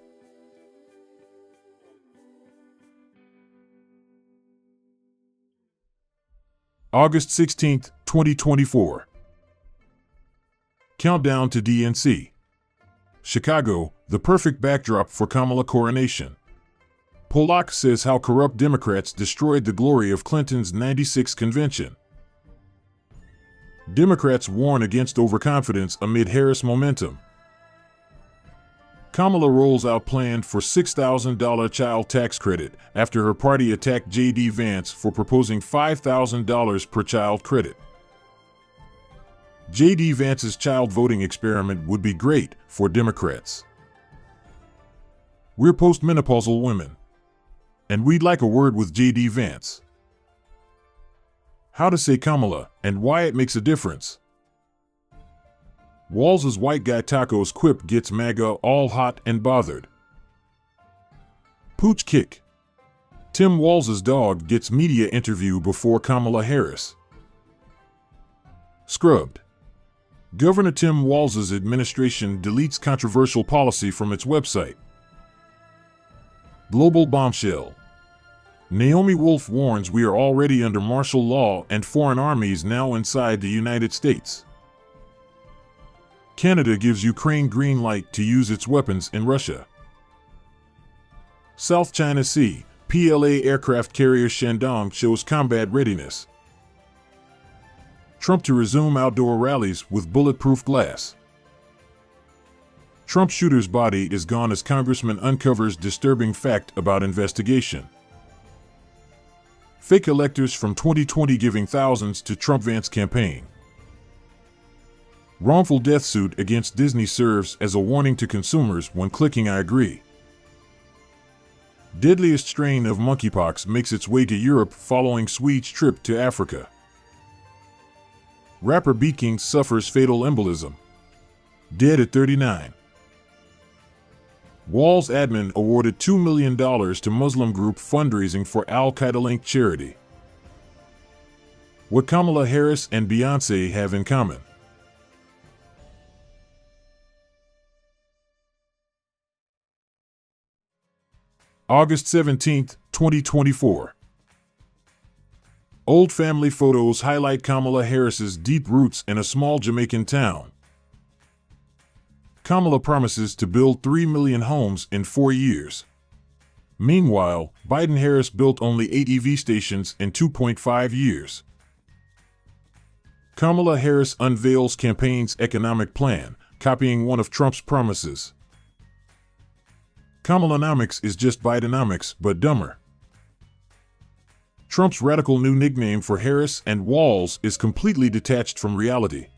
August 16, 2024. Countdown to DNC. Chicago, the perfect backdrop for Kamala coronation. Polak says how corrupt Democrats destroyed the glory of Clinton's '96 convention. Democrats warn against overconfidence amid Harris momentum. Kamala rolls out plan for $6,000 child tax credit after her party attacked J.D. Vance for proposing $5,000 per child credit. J.D. Vance's child voting experiment would be great for Democrats. We're postmenopausal women, and we'd like a word with J.D. Vance. How to say Kamala and why it makes a difference. Walz's white guy tacos quip gets MAGA all hot and bothered. Pooch kick. Tim Walz's dog gets media interview before Kamala Harris. Scrubbed. Governor Tim Walz's administration deletes controversial policy from its website. Global bombshell. Naomi Wolf warns we are already under martial law and foreign armies now inside the United States. Canada gives Ukraine green light to use its weapons in Russia. South China Sea, PLA aircraft carrier Shandong shows combat readiness. Trump to resume outdoor rallies with bulletproof glass. Trump shooter's body is gone as Congressman uncovers disturbing fact about investigation. Fake electors from 2020 giving thousands to Trump-Vance campaign. Wrongful death suit against Disney serves as a warning to consumers when clicking I agree. Deadliest strain of monkeypox makes its way to Europe following Swede's trip to Africa. Rapper B. King suffers fatal embolism. Dead at 39. Wall's admin awarded $2 million to Muslim group fundraising for Al-Qaeda-linked charity. What Kamala Harris and Beyoncé have in common. August 17, 2024. Old family photos highlight Kamala Harris's deep roots in a small Jamaican town. Kamala promises to build 3 million homes in 4 years. Meanwhile, Biden-Harris built only 8 EV stations in 2.5 years. Kamala Harris unveils campaign's economic plan, copying one of Trump's promises. Kamalanomics is just Bidenomics, but dumber. Trump's radical new nickname for Harris and Walls is completely detached from reality.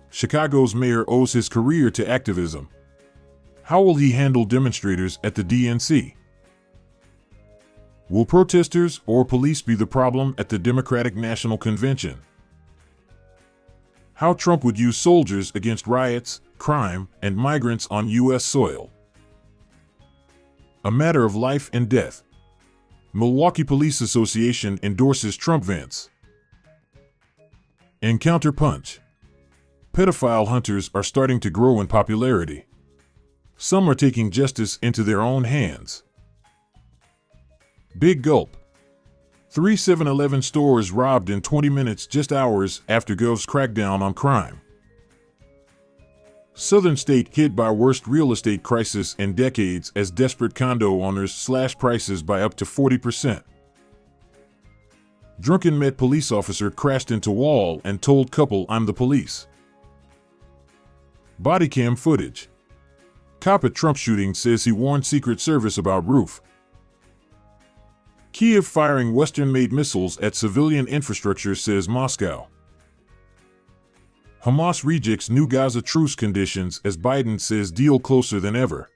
Chicago's mayor owes his career to activism. How will he handle demonstrators at the DNC? Will protesters or police be the problem at the Democratic National Convention? How Trump would use soldiers against riots, crime, and migrants on U.S. soil. A matter of life and death. Milwaukee Police Association endorses Trump-Vance. Encounter punch. Pedophile hunters are starting to grow in popularity. Some are taking justice into their own hands. Big gulp. 3 7-Eleven stores robbed in 20 minutes just hours after Gov's crackdown on crime. Southern state hit by worst real estate crisis in decades as desperate condo owners slash prices by up to 40%. Drunken Met police officer crashed into wall and told couple I'm the police. Bodycam footage. Cop at Trump shooting says he warned Secret Service about roof. Kiev firing Western-made missiles at civilian infrastructure, says Moscow. Hamas rejects new Gaza truce conditions as Biden says deal closer than ever.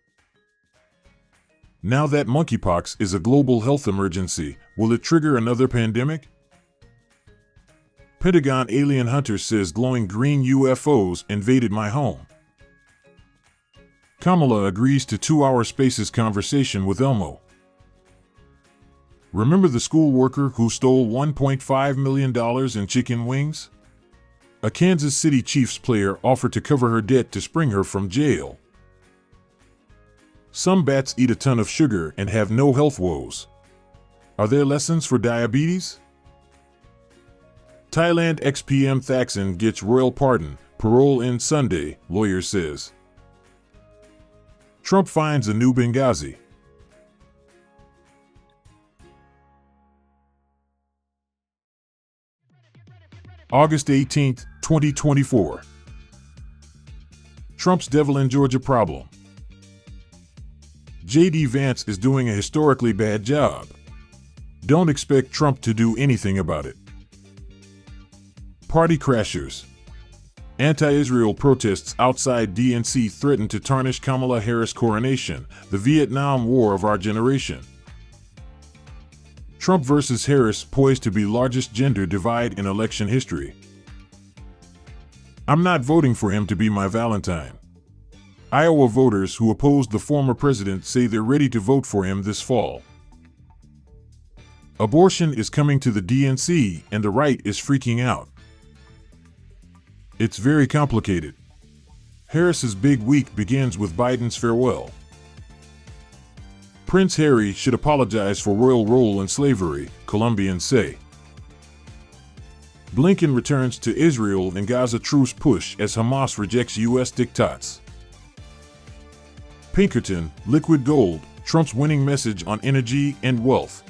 Now that monkeypox is a global health emergency, will it trigger another pandemic? Pentagon alien hunter says glowing green UFOs invaded my home. Kamala agrees to 2-hour Spaces conversation with Elmo. Remember the school worker who stole $1.5 million in chicken wings? A Kansas City Chiefs player offered to cover her debt to spring her from jail. Some bats eat a ton of sugar and have no health woes. Are there lessons for diabetes? Thailand ex-PM Thaksin gets royal pardon, parole ends Sunday, lawyer says. Trump finds a new Benghazi. August 18, 2024. Trump's devil in Georgia problem. J.D. Vance is doing a historically bad job. Don't expect Trump to do anything about it. Party crashers. Anti-Israel protests outside DNC threaten to tarnish Kamala Harris' coronation, the Vietnam War of our generation. Trump versus Harris poised to be largest gender divide in election history. I'm not voting for him to be my Valentine. Iowa voters who opposed the former president say they're ready to vote for him this fall. Abortion is coming to the DNC and the right is freaking out. It's very complicated. Harris's big week begins with Biden's farewell. Prince Harry should apologize for royal role in slavery, Colombians say. Blinken returns to Israel and Gaza truce push as Hamas rejects U.S. diktats. Pinkerton, liquid gold, Trump's winning message on energy and wealth.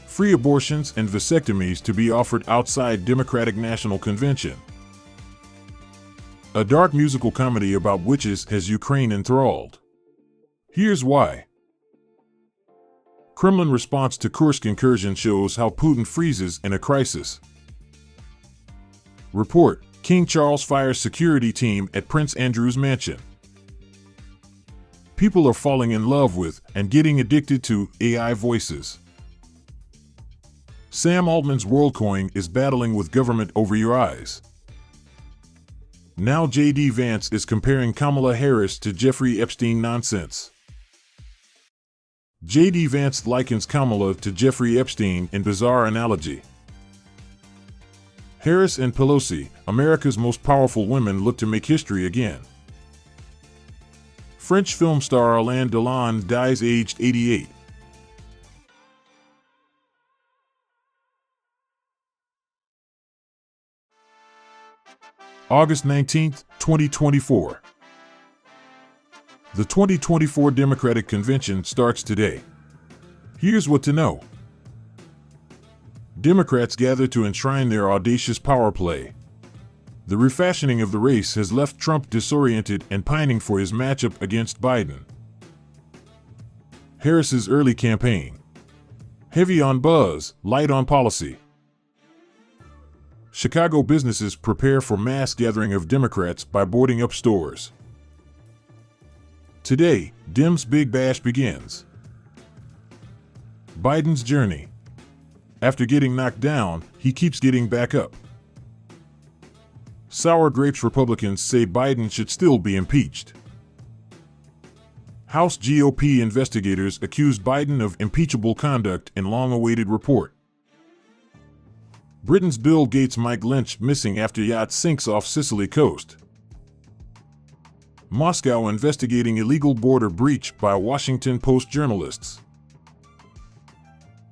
Free abortions and vasectomies to be offered outside Democratic National Convention. A dark musical comedy about witches has Ukraine enthralled. Here's why. Kremlin response to Kursk incursion shows how Putin freezes in a crisis. Report: King Charles fires security team at Prince Andrew's mansion. People are falling in love with and getting addicted to AI voices. Sam Altman's WorldCoin is battling with government over your eyes. Now J.D. Vance is comparing Kamala Harris to Jeffrey Epstein nonsense. J.D. Vance likens Kamala to Jeffrey Epstein in bizarre analogy. Harris and Pelosi, America's most powerful women, look to make history again. French film star Alain Delon dies aged 88. August 19, 2024. The 2024 Democratic Convention starts today. Here's what to know. Democrats gather to enshrine their audacious power play. The refashioning of the race has left Trump disoriented and pining for his matchup against Biden. Harris's early campaign. Heavy on buzz, light on policy. Chicago businesses prepare for mass gathering of Democrats by boarding up stores. Today, Dems' Big Bash begins. Biden's journey. After getting knocked down, he keeps getting back up. Sour grapes Republicans say Biden should still be impeached. House GOP investigators accuse Biden of impeachable conduct in long-awaited report. Britain's Bill Gates' Mike Lynch missing after yacht sinks off Sicily coast. Moscow investigating illegal border breach by Washington Post journalists.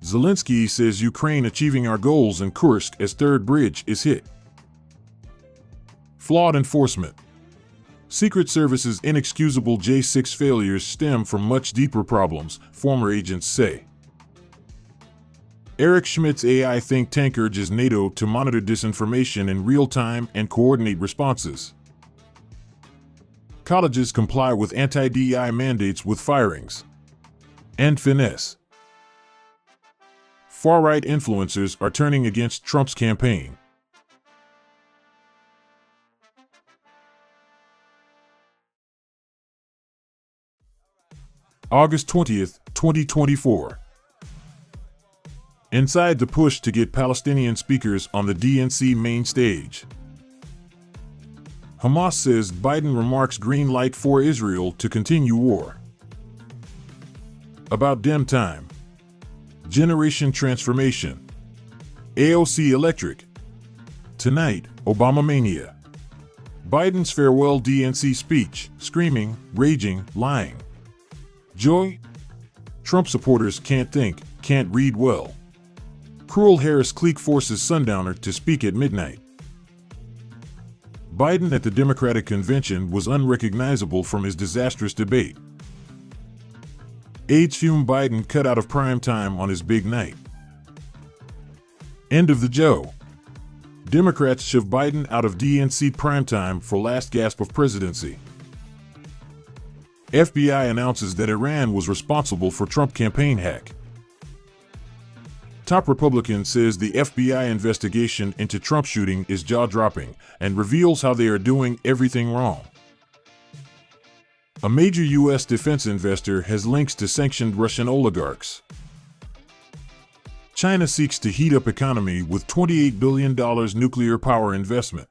Zelensky says Ukraine achieving our goals in Kursk as third bridge is hit. Flawed enforcement. Secret Service's inexcusable J6 failures stem from much deeper problems, former agents say. Eric Schmidt's AI think tank urges NATO to monitor disinformation in real time and coordinate responses. Colleges comply with anti-DEI mandates with firings. And finesse. Far-right influencers are turning against Trump's campaign. August 20th, 2024. Inside the push to get Palestinian speakers on the DNC main stage. Hamas says Biden remarks green light for Israel to continue war. About Dem time. Generation transformation. AOC Electric. Tonight, Obama mania. Biden's farewell DNC speech, screaming, raging, lying. Joy? Trump supporters can't think, can't read well. Cruel Harris clique forces Sundowner to speak at midnight. Biden at the Democratic Convention was unrecognizable from his disastrous debate. Aides fume Biden cut out of prime time on his big night. End of the Joe. Democrats shove Biden out of DNC primetime for last gasp of presidency. FBI announces that Iran was responsible for Trump campaign hack. Top Republican says the FBI investigation into Trump shooting is jaw-dropping and reveals how they are doing everything wrong. A major U.S. defense investor has links to sanctioned Russian oligarchs. China seeks to heat up economy with $28 billion nuclear power investment.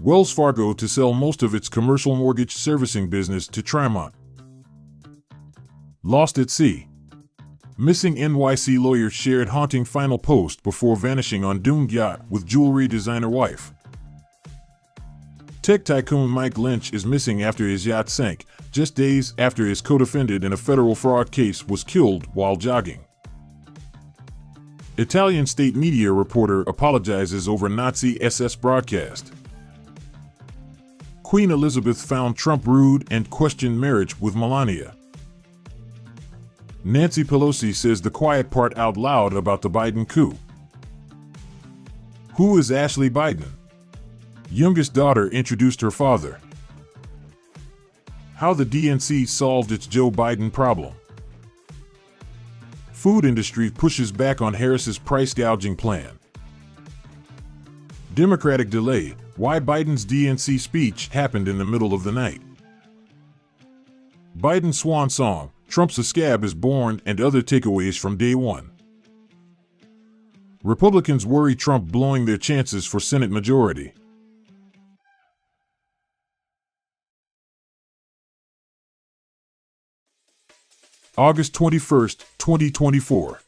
Wells Fargo to sell most of its commercial mortgage servicing business to Tremont. Lost at sea. Missing NYC lawyer shared haunting final post before vanishing on doomed yacht with jewelry designer wife. Tech tycoon Mike Lynch is missing after his yacht sank, just days after his co-defendant in a federal fraud case was killed while jogging. Italian state media reporter apologizes over Nazi SS broadcast. Queen Elizabeth found Trump rude and questioned marriage with Melania. Nancy Pelosi says the quiet part out loud about the Biden coup. Who is Ashley Biden? Youngest daughter introduced her father. How the DNC solved its Joe Biden problem. Food industry pushes back on Harris's price gouging plan. Democratic delay, why Biden's DNC speech happened in the middle of the night. Biden swan song, Trump's a scab is born, and other takeaways from day one. Republicans worry Trump blowing their chances for Senate majority. August 21, 2024.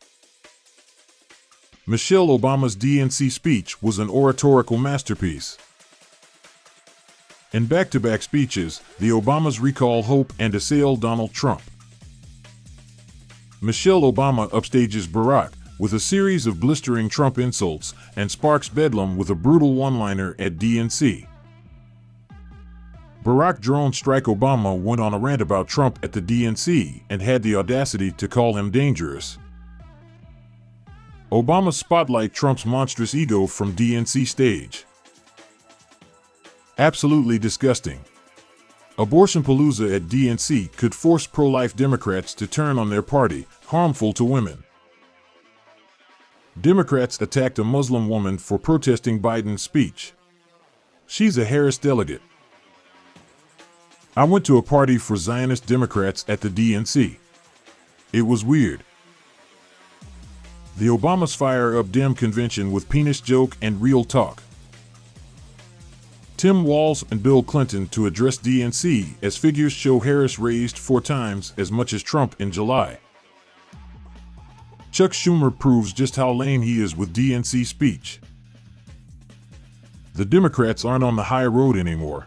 Michelle Obama's DNC speech was an oratorical masterpiece. In back-to-back speeches, the Obamas recall hope and assail Donald Trump. Michelle Obama upstages Barack with a series of blistering Trump insults and sparks bedlam with a brutal one-liner at DNC. Barack drone strike Obama went on a rant about Trump at the DNC and had the audacity to call him dangerous. Obama spotlight Trump's monstrous ego from DNC stage. Absolutely disgusting. Abortion-palooza at DNC could force pro-life Democrats to turn on their party, harmful to women. Democrats attacked a Muslim woman for protesting Biden's speech. She's a Harris delegate. I went to a party for Zionist Democrats at the DNC. It was weird. The Obamas fire up Dem convention with penis joke and real talk. Tim Walz and Bill Clinton to address DNC as figures show Harris raised 4 times as much as Trump in July. Chuck Schumer proves just how lame he is with DNC speech. The Democrats aren't on the high road anymore.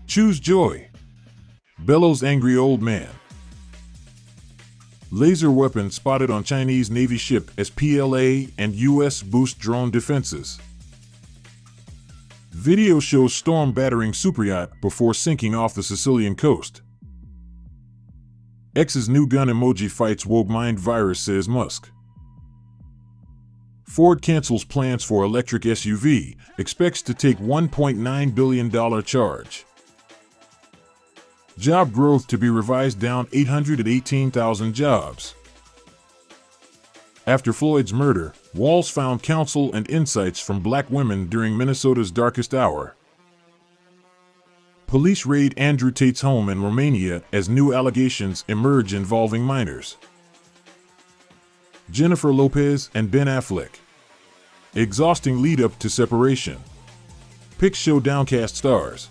Choose joy. Bellows angry old man. Laser weapon spotted on Chinese Navy ship as PLA and U.S. boost drone defenses. Video shows storm battering superyacht before sinking off the Sicilian coast. X's new gun emoji fights woke mind virus, says Musk. Ford cancels plans for electric SUV, expects to take $1.9 billion charge. Job growth to be revised down 818,000 jobs. After Floyd's murder, Walz found counsel and insights from black women during Minnesota's darkest hour. Police raid Andrew Tate's home in Romania as new allegations emerge involving minors. Jennifer Lopez and Ben Affleck. Exhausting lead-up to separation. Pics show downcast stars.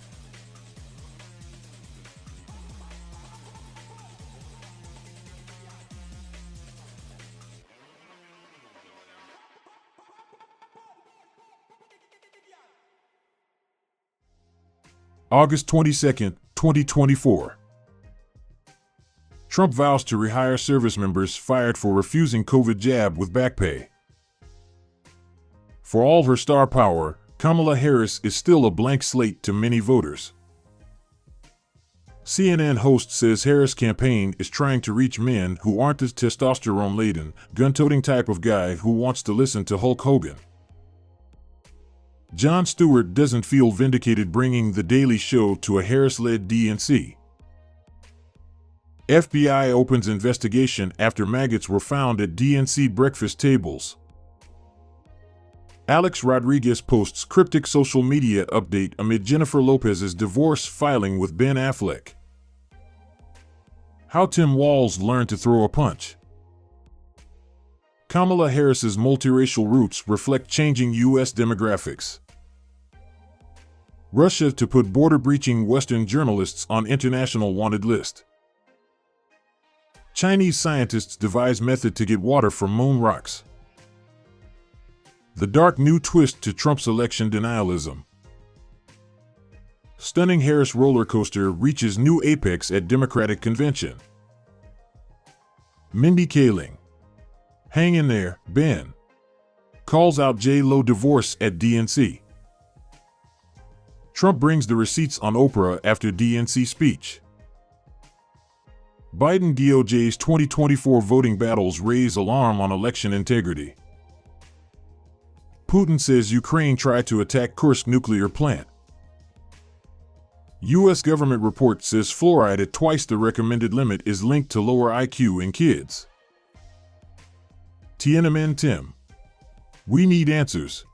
August 22, 2024. Trump vows to rehire service members fired for refusing COVID jab with back pay. For all her star power, Kamala Harris is still a blank slate to many voters. CNN host says Harris' campaign is trying to reach men who aren't the testosterone-laden, gun-toting type of guy who wants to listen to Hulk Hogan. Jon Stewart doesn't feel vindicated bringing The Daily Show to a Harris-led DNC. FBI opens investigation after maggots were found at DNC breakfast tables. Alex Rodriguez posts cryptic social media update amid Jennifer Lopez's divorce filing with Ben Affleck. How Tim Walz learned to throw a punch. Kamala Harris's multiracial roots reflect changing U.S. demographics. Russia to put border-breaching Western journalists on international wanted list. Chinese scientists devise method to get water from moon rocks. The dark new twist to Trump's election denialism. Stunning Harris roller coaster reaches new apex at Democratic convention. Mindy Kaling. Hang in there, Ben. Calls out J-Lo divorce at DNC. Trump brings the receipts on Oprah after DNC speech. Biden DOJ's 2024 voting battles raise alarm on election integrity. Putin says Ukraine tried to attack Kursk nuclear plant. U.S. government report says fluoride at twice the recommended limit is linked to lower IQ in kids. Tiananmen Tim. We need answers.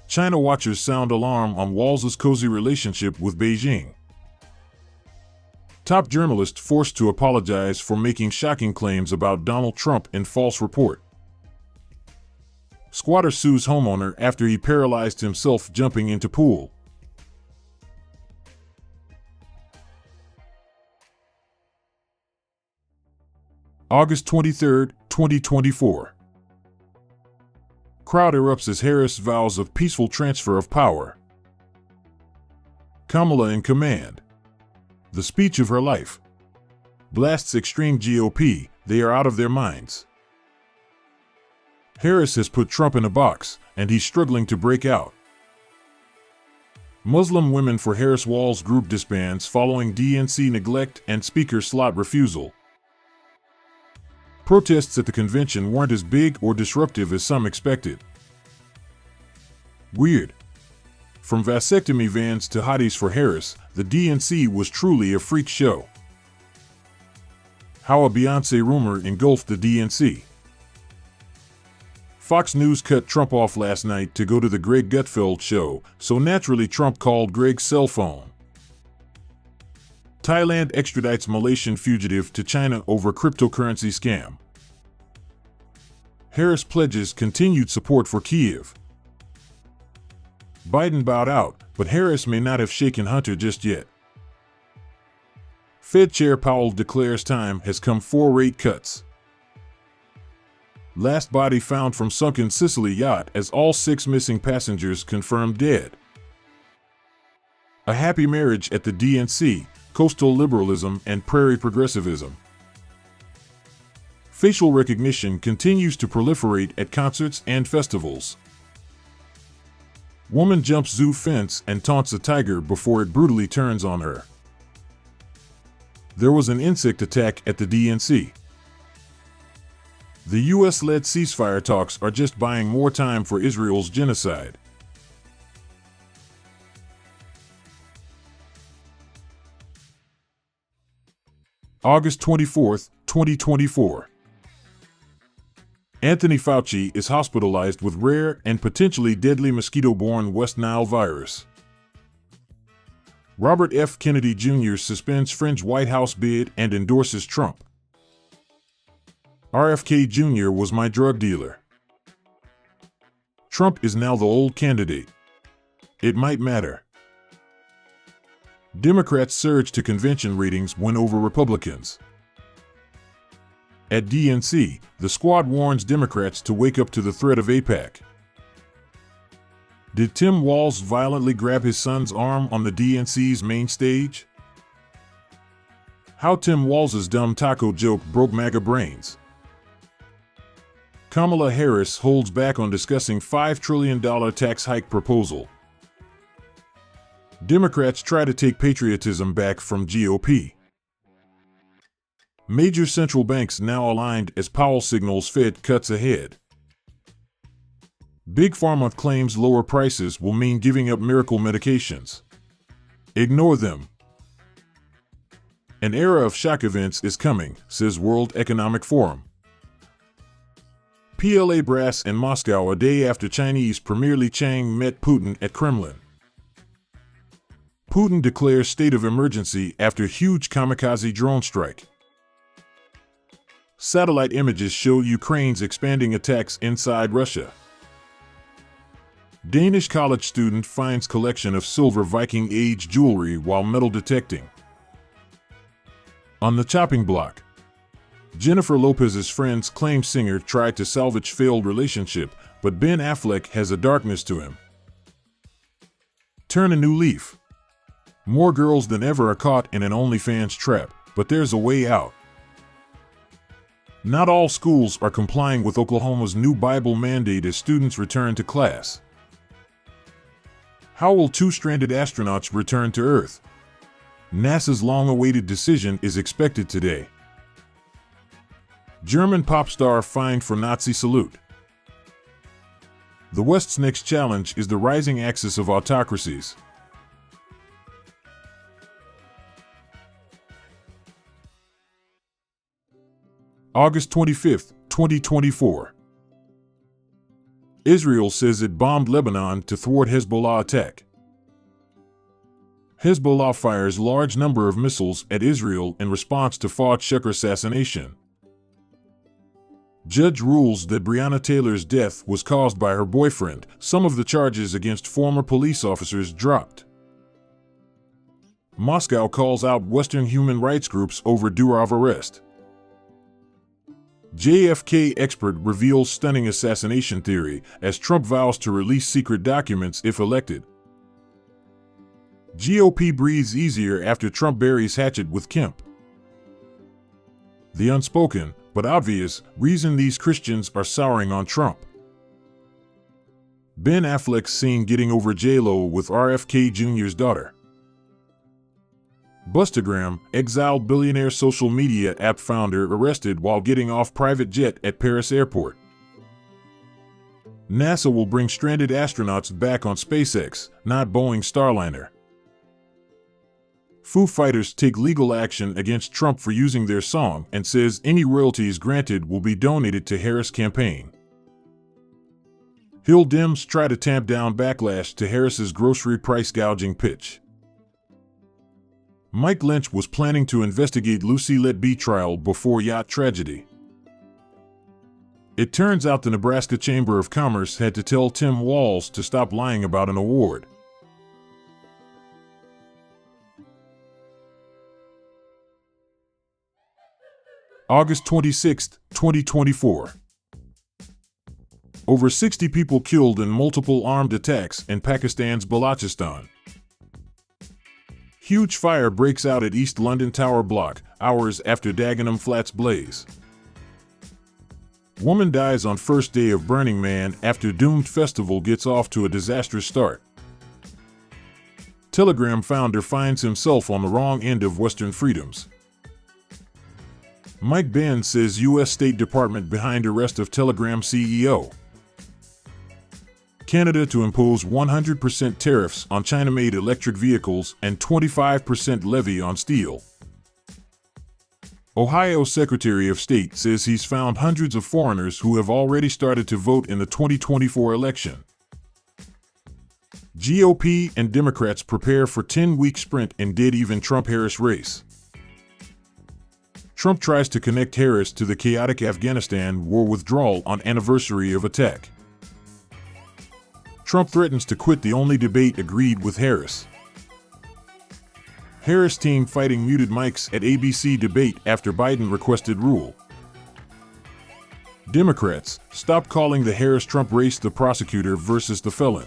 China watchers sound alarm on Walz's cozy relationship with Beijing. Top journalist forced to apologize for making shocking claims about Donald Trump in false report. Squatter sues homeowner after he paralyzed himself jumping into pool. August 23, 2024. Crowd erupts as Harris vows of peaceful transfer of power. Kamala in command. The speech of her life. Blasts extreme GOP, they are out of their minds. Harris has put Trump in a box, and he's struggling to break out. Muslim Women for Harris Walz group disbands following DNC neglect and speaker slot refusal. Protests at the convention weren't as big or disruptive as some expected. Weird. From vasectomy vans to hotties for Harris, the DNC was truly a freak show. How a Beyoncé rumor engulfed the DNC. Fox News cut Trump off last night to go to the Greg Gutfeld show, so naturally Trump called Greg's cell phone. Thailand extradites Malaysian fugitive to China over cryptocurrency scam. Harris pledges continued support for Kyiv. Biden bowed out, but Harris may not have shaken Hunter just yet. Fed Chair Powell declares time has come for rate cuts. Last body found from sunken Sicily yacht as all 6 missing passengers confirmed dead. A happy marriage at the DNC, coastal liberalism and prairie progressivism. Facial recognition continues to proliferate at concerts and festivals. Woman jumps zoo fence and taunts a tiger before it brutally turns on her. There was an insect attack at the DNC. The U.S.-led ceasefire talks are just buying more time for Israel's genocide. August 24, 2024. Anthony Fauci is hospitalized with rare and potentially deadly mosquito-borne West Nile virus. Robert F. Kennedy Jr. suspends fringe White House bid and endorses Trump. RFK Jr. was my drug dealer. Trump is now the old candidate. It might matter. Democrats surge to convention ratings win over Republicans. At DNC, the squad warns Democrats to wake up to the threat of AIPAC. Did Tim Walz violently grab his son's arm on the DNC's main stage? How Tim Walz's dumb taco joke broke MAGA brains. Kamala Harris holds back on discussing $5 trillion tax hike proposal. Democrats try to take patriotism back from GOP. Major central banks now aligned as Powell signals Fed cuts ahead. Big Pharma claims lower prices will mean giving up miracle medications. Ignore them. An era of shock events is coming, says World Economic Forum. PLA brass in Moscow a day after Chinese Premier Li Chang met Putin at Kremlin. Putin declares state of emergency after huge kamikaze drone strike. Satellite images show Ukraine's expanding attacks inside Russia. Danish college student finds collection of silver Viking Age jewelry while metal detecting. On the chopping block. Jennifer Lopez's friends claim singer tried to salvage failed relationship, but Ben Affleck has a darkness to him. Turn a new leaf. More girls than ever are caught in an OnlyFans trap, but there's a way out. Not all schools are complying with Oklahoma's new Bible mandate as students return to class. How will 2 stranded astronauts return to Earth? NASA's long-awaited decision is expected today. German pop star fined for Nazi salute. The West's next challenge is the rising axis of autocracies. August 25, 2024. Israel says it bombed Lebanon to thwart Hezbollah attack. Hezbollah fires large number of missiles at Israel in response to Fouad Shukr assassination. Judge rules that Breonna Taylor's death was caused by her boyfriend. Some of the charges against former police officers dropped. Moscow calls out Western human rights groups over Durov arrest. JFK expert reveals stunning assassination theory as Trump vows to release secret documents if elected. GOP breathes easier after Trump buries hatchet with Kemp. The unspoken, but obvious, reason these Christians are souring on Trump. Ben Affleck seen getting over J-Lo with RFK Jr.'s daughter. Bustagram, exiled billionaire social media app founder arrested while getting off private jet at Paris airport. NASA will bring stranded astronauts back on SpaceX, not Boeing Starliner. Foo Fighters take legal action against Trump for using their song and says any royalties granted will be donated to Harris campaign. Hill Dems try to tamp down backlash to Harris's grocery price gouging pitch. Mike Lynch was planning to investigate Lucy Letby trial before yacht tragedy. It turns out the Nebraska Chamber of Commerce had to tell Tim Walz to stop lying about an award. August 26, 2024. Over 60 people killed in multiple armed attacks in Pakistan's Balochistan. Huge fire breaks out at East London Tower Block, hours after Dagenham Flats blaze. Woman dies on first day of Burning Man after doomed festival gets off to a disastrous start. Telegram founder finds himself on the wrong end of Western freedoms. Mike Benz says U.S. State Department behind arrest of Telegram CEO. Canada to impose 100% tariffs on China-made electric vehicles and 25% levy on steel. Ohio Secretary of State says he's found hundreds of foreigners who have already started to vote in the 2024 election. GOP and Democrats prepare for 10-week sprint in dead-even Trump-Harris race. Trump tries to connect Harris to the chaotic Afghanistan war withdrawal on anniversary of attack. Trump threatens to quit the only debate agreed with Harris. Harris team fighting muted mics at ABC debate after Biden requested rule. Democrats, stop calling the Harris-Trump race the prosecutor versus the felon.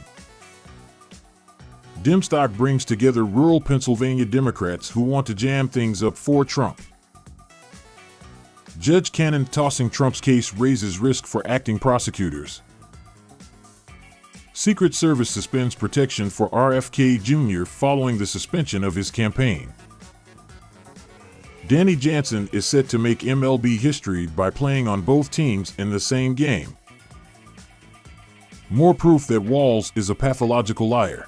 Demstock brings together rural Pennsylvania Democrats who want to jam things up for Trump. Judge Cannon tossing Trump's case raises risk for acting prosecutors. Secret Service suspends protection for RFK Jr. following the suspension of his campaign. Danny Jansen is set to make MLB history by playing on both teams in the same game. More proof that Walz is a pathological liar.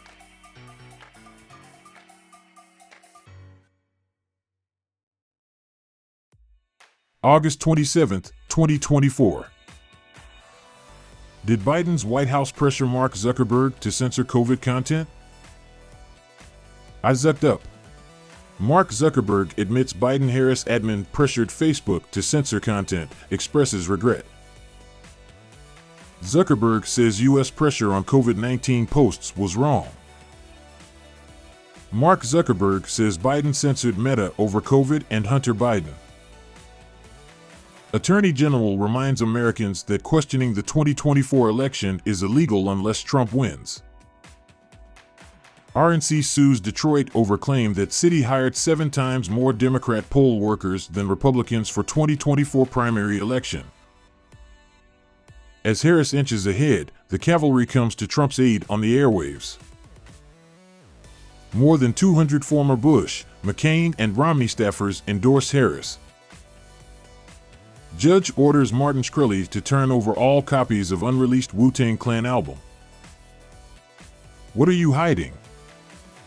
August 27, 2024. Did Biden's White House pressure Mark Zuckerberg to censor COVID content? I zucked up. Mark Zuckerberg admits Biden-Harris admin pressured Facebook to censor content, expresses regret. Zuckerberg says U.S. pressure on COVID-19 posts was wrong. Mark Zuckerberg says Biden censored Meta over COVID and Hunter Biden. Attorney General reminds Americans that questioning the 2024 election is illegal unless Trump wins. RNC sues Detroit over claim that city hired 7 times more Democrat poll workers than Republicans for 2024 primary election. As Harris inches ahead, the cavalry comes to Trump's aid on the airwaves. More than 200 former Bush, McCain, and Romney staffers endorse Harris. Judge orders Martin Shkreli to turn over all copies of unreleased Wu-Tang Clan album. What are you hiding?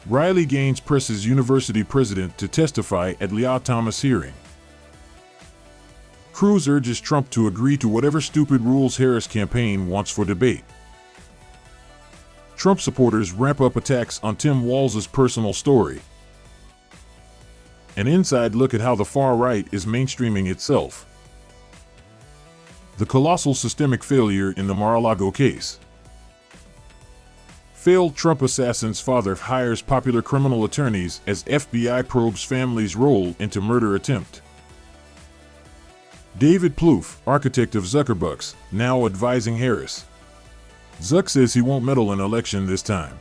Riley Gaines presses university president to testify at Lia Thomas hearing. Cruz urges Trump to agree to whatever stupid rules Harris campaign wants for debate. Trump supporters ramp up attacks on Tim Walz's personal story. An inside look at how the far right is mainstreaming itself. The colossal systemic failure in the Mar-a-Lago case. Failed Trump assassin's father hires popular criminal attorneys as FBI probes family's role into murder attempt. David Plouffe, architect of Zuckerbucks, now advising Harris. Zuck says he won't meddle in election this time.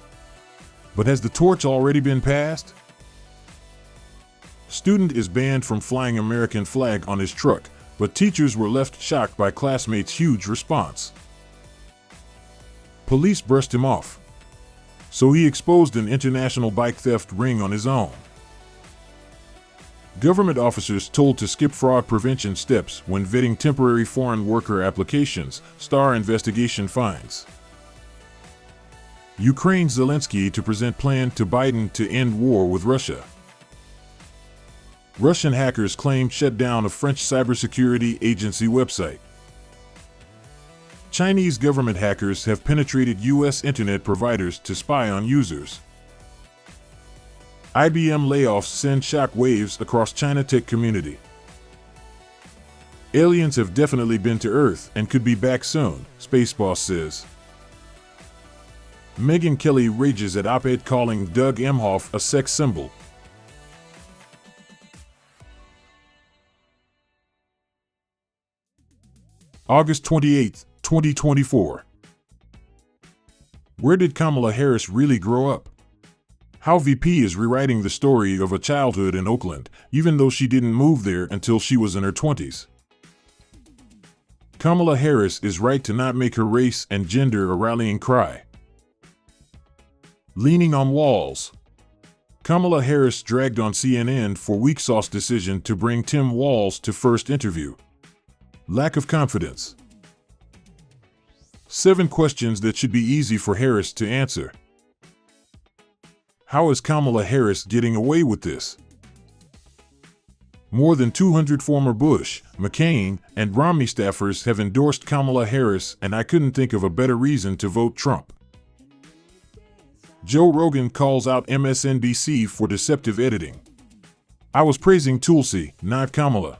But has the torch already been passed? Student is banned from flying American flag on his truck, but teachers were left shocked by classmates' huge response. Police brushed him off. So he exposed an international bike theft ring on his own. Government officers told to skip fraud prevention steps when vetting temporary foreign worker applications, Starr investigation finds. Ukraine Zelensky to present plan to Biden to end war with Russia. Russian hackers claim shutdown of French cybersecurity agency website. Chinese government hackers have penetrated U.S. internet providers to spy on users. IBM layoffs send shock waves across China tech community. Aliens have definitely been to Earth and could be back soon, Space Boss says. Megyn Kelly rages at op-ed calling Doug Emhoff a sex symbol. August 28, 2024. Where did Kamala Harris really grow up? How VP is rewriting the story of a childhood in Oakland, even though she didn't move there until she was in her 20s. Kamala Harris is right to not make her race and gender a rallying cry. Leaning on walls. Kamala Harris dragged on CNN for weak sauce decision to bring Tim Walz to first interview. Lack of confidence. 7 questions that should be easy for Harris to answer. How is Kamala Harris getting away with this? More than 200 former Bush, McCain, and Romney staffers have endorsed Kamala Harris, and I couldn't think of a better reason to vote Trump. Joe Rogan calls out MSNBC for deceptive editing. I was praising Tulsi, not Kamala.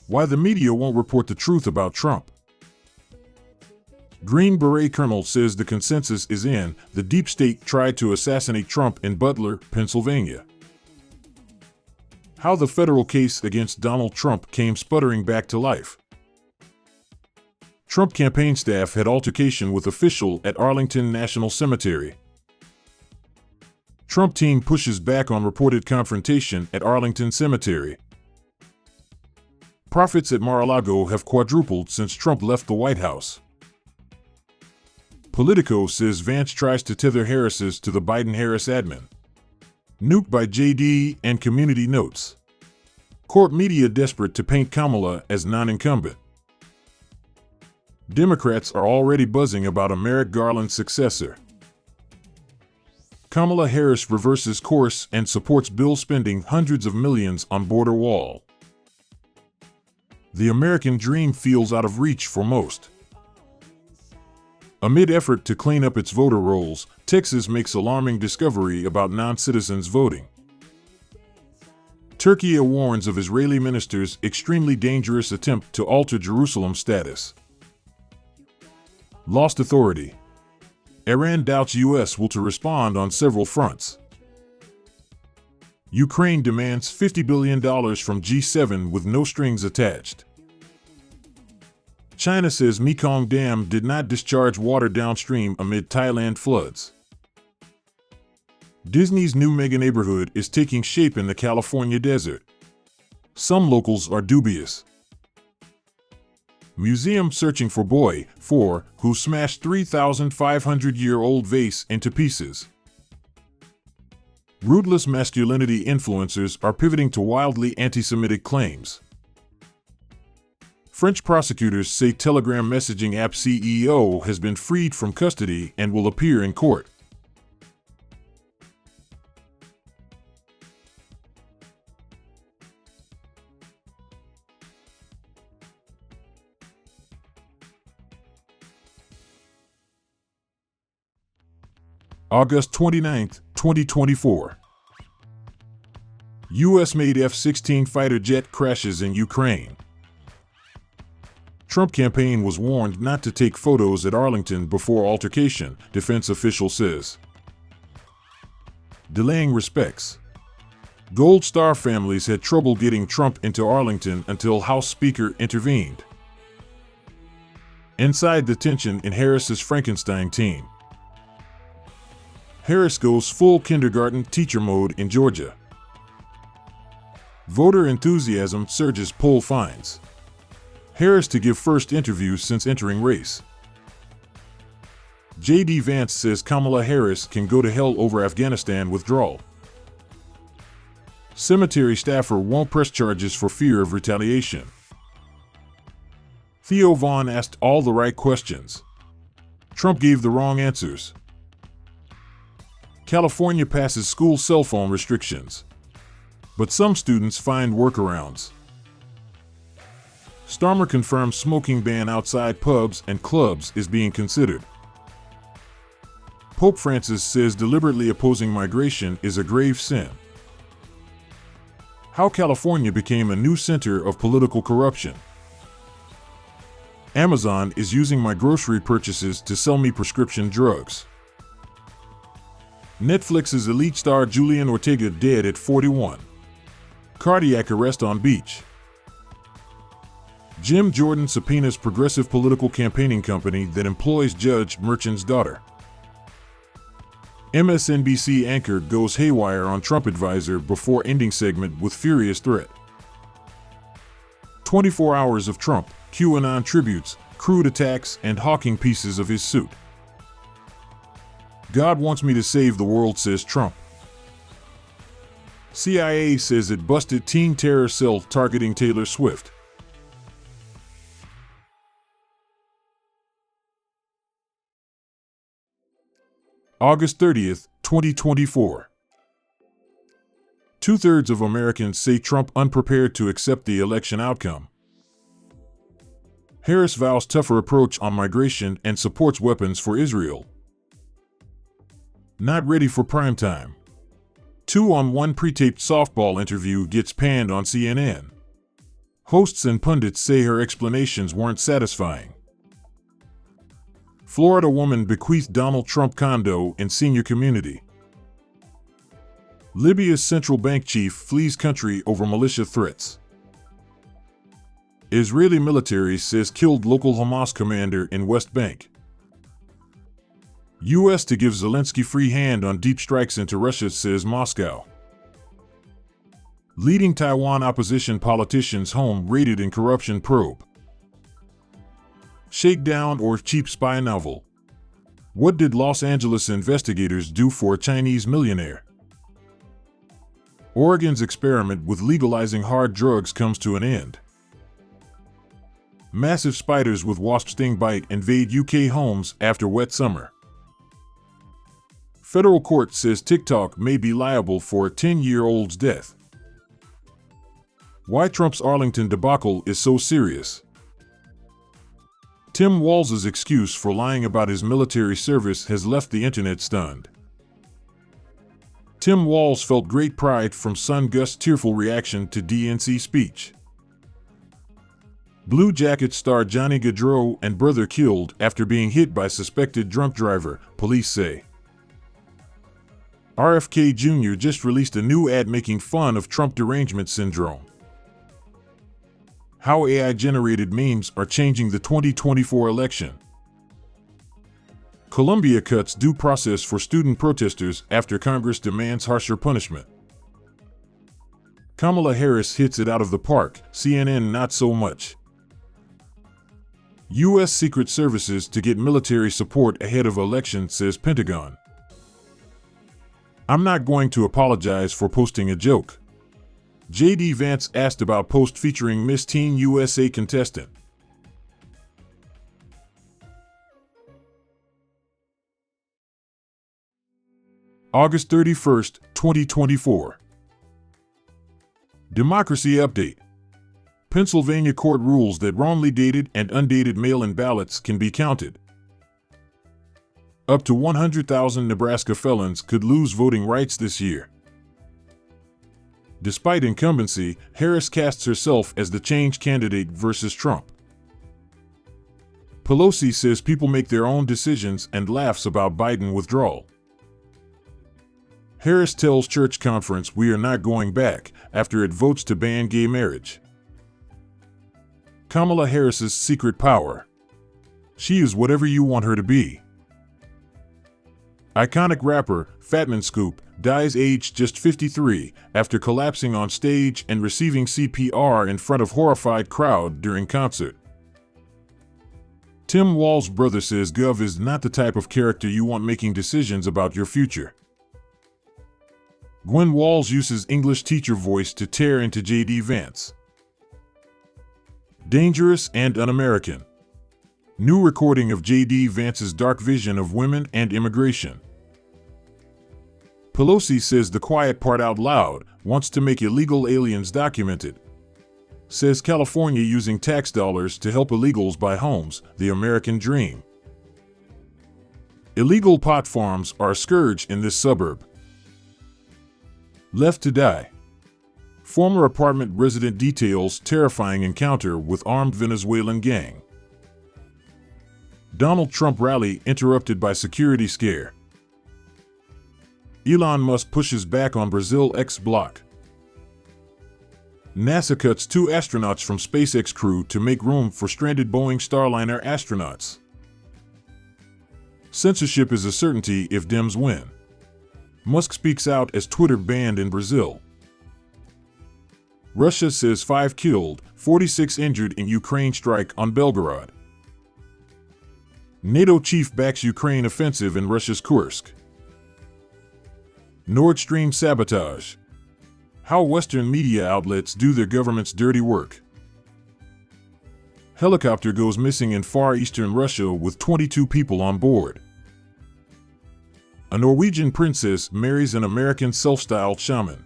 Why the media won't report the truth about Trump. Green Beret Colonel says the consensus is in, the deep state tried to assassinate Trump in Butler, Pennsylvania. How the federal case against Donald Trump came sputtering back to life. Trump campaign staff had altercation with official at Arlington National Cemetery. Trump team pushes back on reported confrontation at Arlington Cemetery. Profits at Mar-a-Lago have quadrupled since Trump left the White House. Politico says Vance tries to tether Harris's to the Biden-Harris admin. Nuked by JD and Community notes. Court media desperate to paint Kamala as non-incumbent. Democrats are already buzzing about a Merrick Garland successor. Kamala Harris reverses course and supports bill spending hundreds of millions on border wall. The American dream feels out of reach for most. Amid effort to clean up its voter rolls, Texas makes alarming discovery about non-citizens voting. Turkey warns of Israeli minister's extremely dangerous attempt to alter Jerusalem status. Lost authority. Iran doubts U.S. will to respond on several fronts. Ukraine demands $50 billion from G7 with no strings attached. China says Mekong Dam did not discharge water downstream amid Thailand floods. Disney's new mega neighborhood is taking shape in the California desert. Some locals are dubious. Museum searching for boy, 4, who smashed 3,500-year-old vase into pieces. Rootless masculinity influencers are pivoting to wildly anti-Semitic claims. French prosecutors say Telegram messaging app CEO has been freed from custody and will appear in court. August 29, 2024. U.S.-made F-16 fighter jet crashes in Ukraine. Trump campaign was warned not to take photos at Arlington before altercation, defense official says. Delaying respects. Gold Star families had trouble getting Trump into Arlington until House Speaker intervened. Inside the tension in Harris's Frankenstein team. Harris goes full kindergarten teacher mode in Georgia. Voter enthusiasm surges poll finds. Harris to give first interview since entering race. J.D. Vance says Kamala Harris can go to hell over Afghanistan withdrawal. Cemetery staffer won't press charges for fear of retaliation. Theo Vaughn asked all the right questions. Trump gave the wrong answers. California passes school cell phone restrictions. But some students find workarounds. Starmer confirms smoking ban outside pubs and clubs is being considered. Pope Francis says deliberately opposing migration is a grave sin. How California became a new center of political corruption. Amazon is using my grocery purchases to sell me prescription drugs. Netflix's elite star Julian Ortega dead at 41. Cardiac arrest on beach. Jim Jordan subpoenas progressive political campaigning company that employs Judge Merchan's daughter. MSNBC anchor goes haywire on Trump advisor before ending segment with furious threat. 24 hours of Trump, QAnon tributes, crude attacks, and hawking pieces of his suit. God wants me to save the world, says Trump. CIA says it busted teen terror cell targeting Taylor Swift. August 30th, 2024. Two-thirds of Americans say Trump unprepared to accept the election outcome. Harris vows tougher approach on migration and supports weapons for Israel. Not ready for primetime. 2-on-1 pre-taped softball interview gets panned on CNN. Hosts and pundits say her explanations weren't satisfying. Florida woman bequeathed Donald Trump condo in senior community. Libya's central bank chief flees country over militia threats. Israeli military says killed local Hamas commander in West Bank. U.S. to give Zelensky free hand on deep strikes into Russia, says Moscow. Leading Taiwan opposition politicians' home raided in corruption probe. Shakedown or cheap spy novel. What did Los Angeles investigators do for a Chinese millionaire? Oregon's experiment with legalizing hard drugs comes to an end. Massive spiders with wasp sting bite invade UK homes after wet summer. Federal court says TikTok may be liable for a 10-year-old's death. Why Trump's Arlington debacle is so serious. Tim Walz's excuse for lying about his military service has left the internet stunned. Tim Walz felt great pride from son Gus' tearful reaction to DNC speech. Blue Jackets star Johnny Gaudreau and brother killed after being hit by suspected drunk driver, police say. RFK Jr. just released a new ad making fun of Trump derangement syndrome. How AI-generated memes are changing the 2024 election. Columbia cuts due process for student protesters after Congress demands harsher punishment. Kamala Harris hits it out of the park, CNN not so much. U.S. Secret Services to get military support ahead of election, says Pentagon. I'm not going to apologize for posting a joke. J.D. Vance asked about post featuring Miss Teen USA contestant. August 31st, 2024. Democracy Update. Pennsylvania court rules that wrongly dated and undated mail-in ballots can be counted. Up to 100,000 Nebraska felons could lose voting rights this year. Despite incumbency, Harris casts herself as the change candidate versus Trump. Pelosi says people make their own decisions and laughs about Biden withdrawal. Harris tells church conference we are not going back after it votes to ban gay marriage. Kamala Harris's secret power. She is whatever you want her to be. Iconic rapper Fatman Scoop dies aged just 53 after collapsing on stage and receiving CPR in front of horrified crowd during concert. Tim Walz's brother says Gov is not the type of character you want making decisions about your future. Gwen Walz uses English teacher voice to tear into J.D. Vance. Dangerous and Un-American. New recording of J.D. Vance's dark vision of women and immigration. Pelosi says the quiet part out loud, wants to make illegal aliens documented. Says California using tax dollars to help illegals buy homes, the American dream. Illegal pot farms are a scourge in this suburb. Left to die. Former apartment resident details terrifying encounter with armed Venezuelan gang. Donald Trump rally interrupted by security scare. Elon Musk pushes back on Brazil X block. NASA cuts 2 astronauts from SpaceX crew to make room for stranded Boeing Starliner astronauts. Censorship is a certainty if Dems win. Musk speaks out as Twitter banned in Brazil. Russia says 5 killed, 46 injured in Ukraine strike on Belgorod. NATO chief backs Ukraine offensive in Russia's Kursk. Nord Stream sabotage. How Western media outlets do their government's dirty work. Helicopter goes missing in far eastern Russia with 22 people on board. A Norwegian princess marries an American self-styled shaman.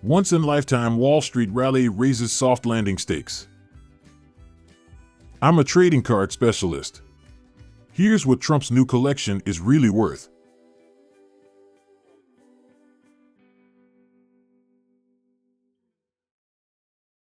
Once-in-lifetime Wall Street rally raises soft landing stakes. I'm a trading card specialist. Here's what Trump's new collection is really worth.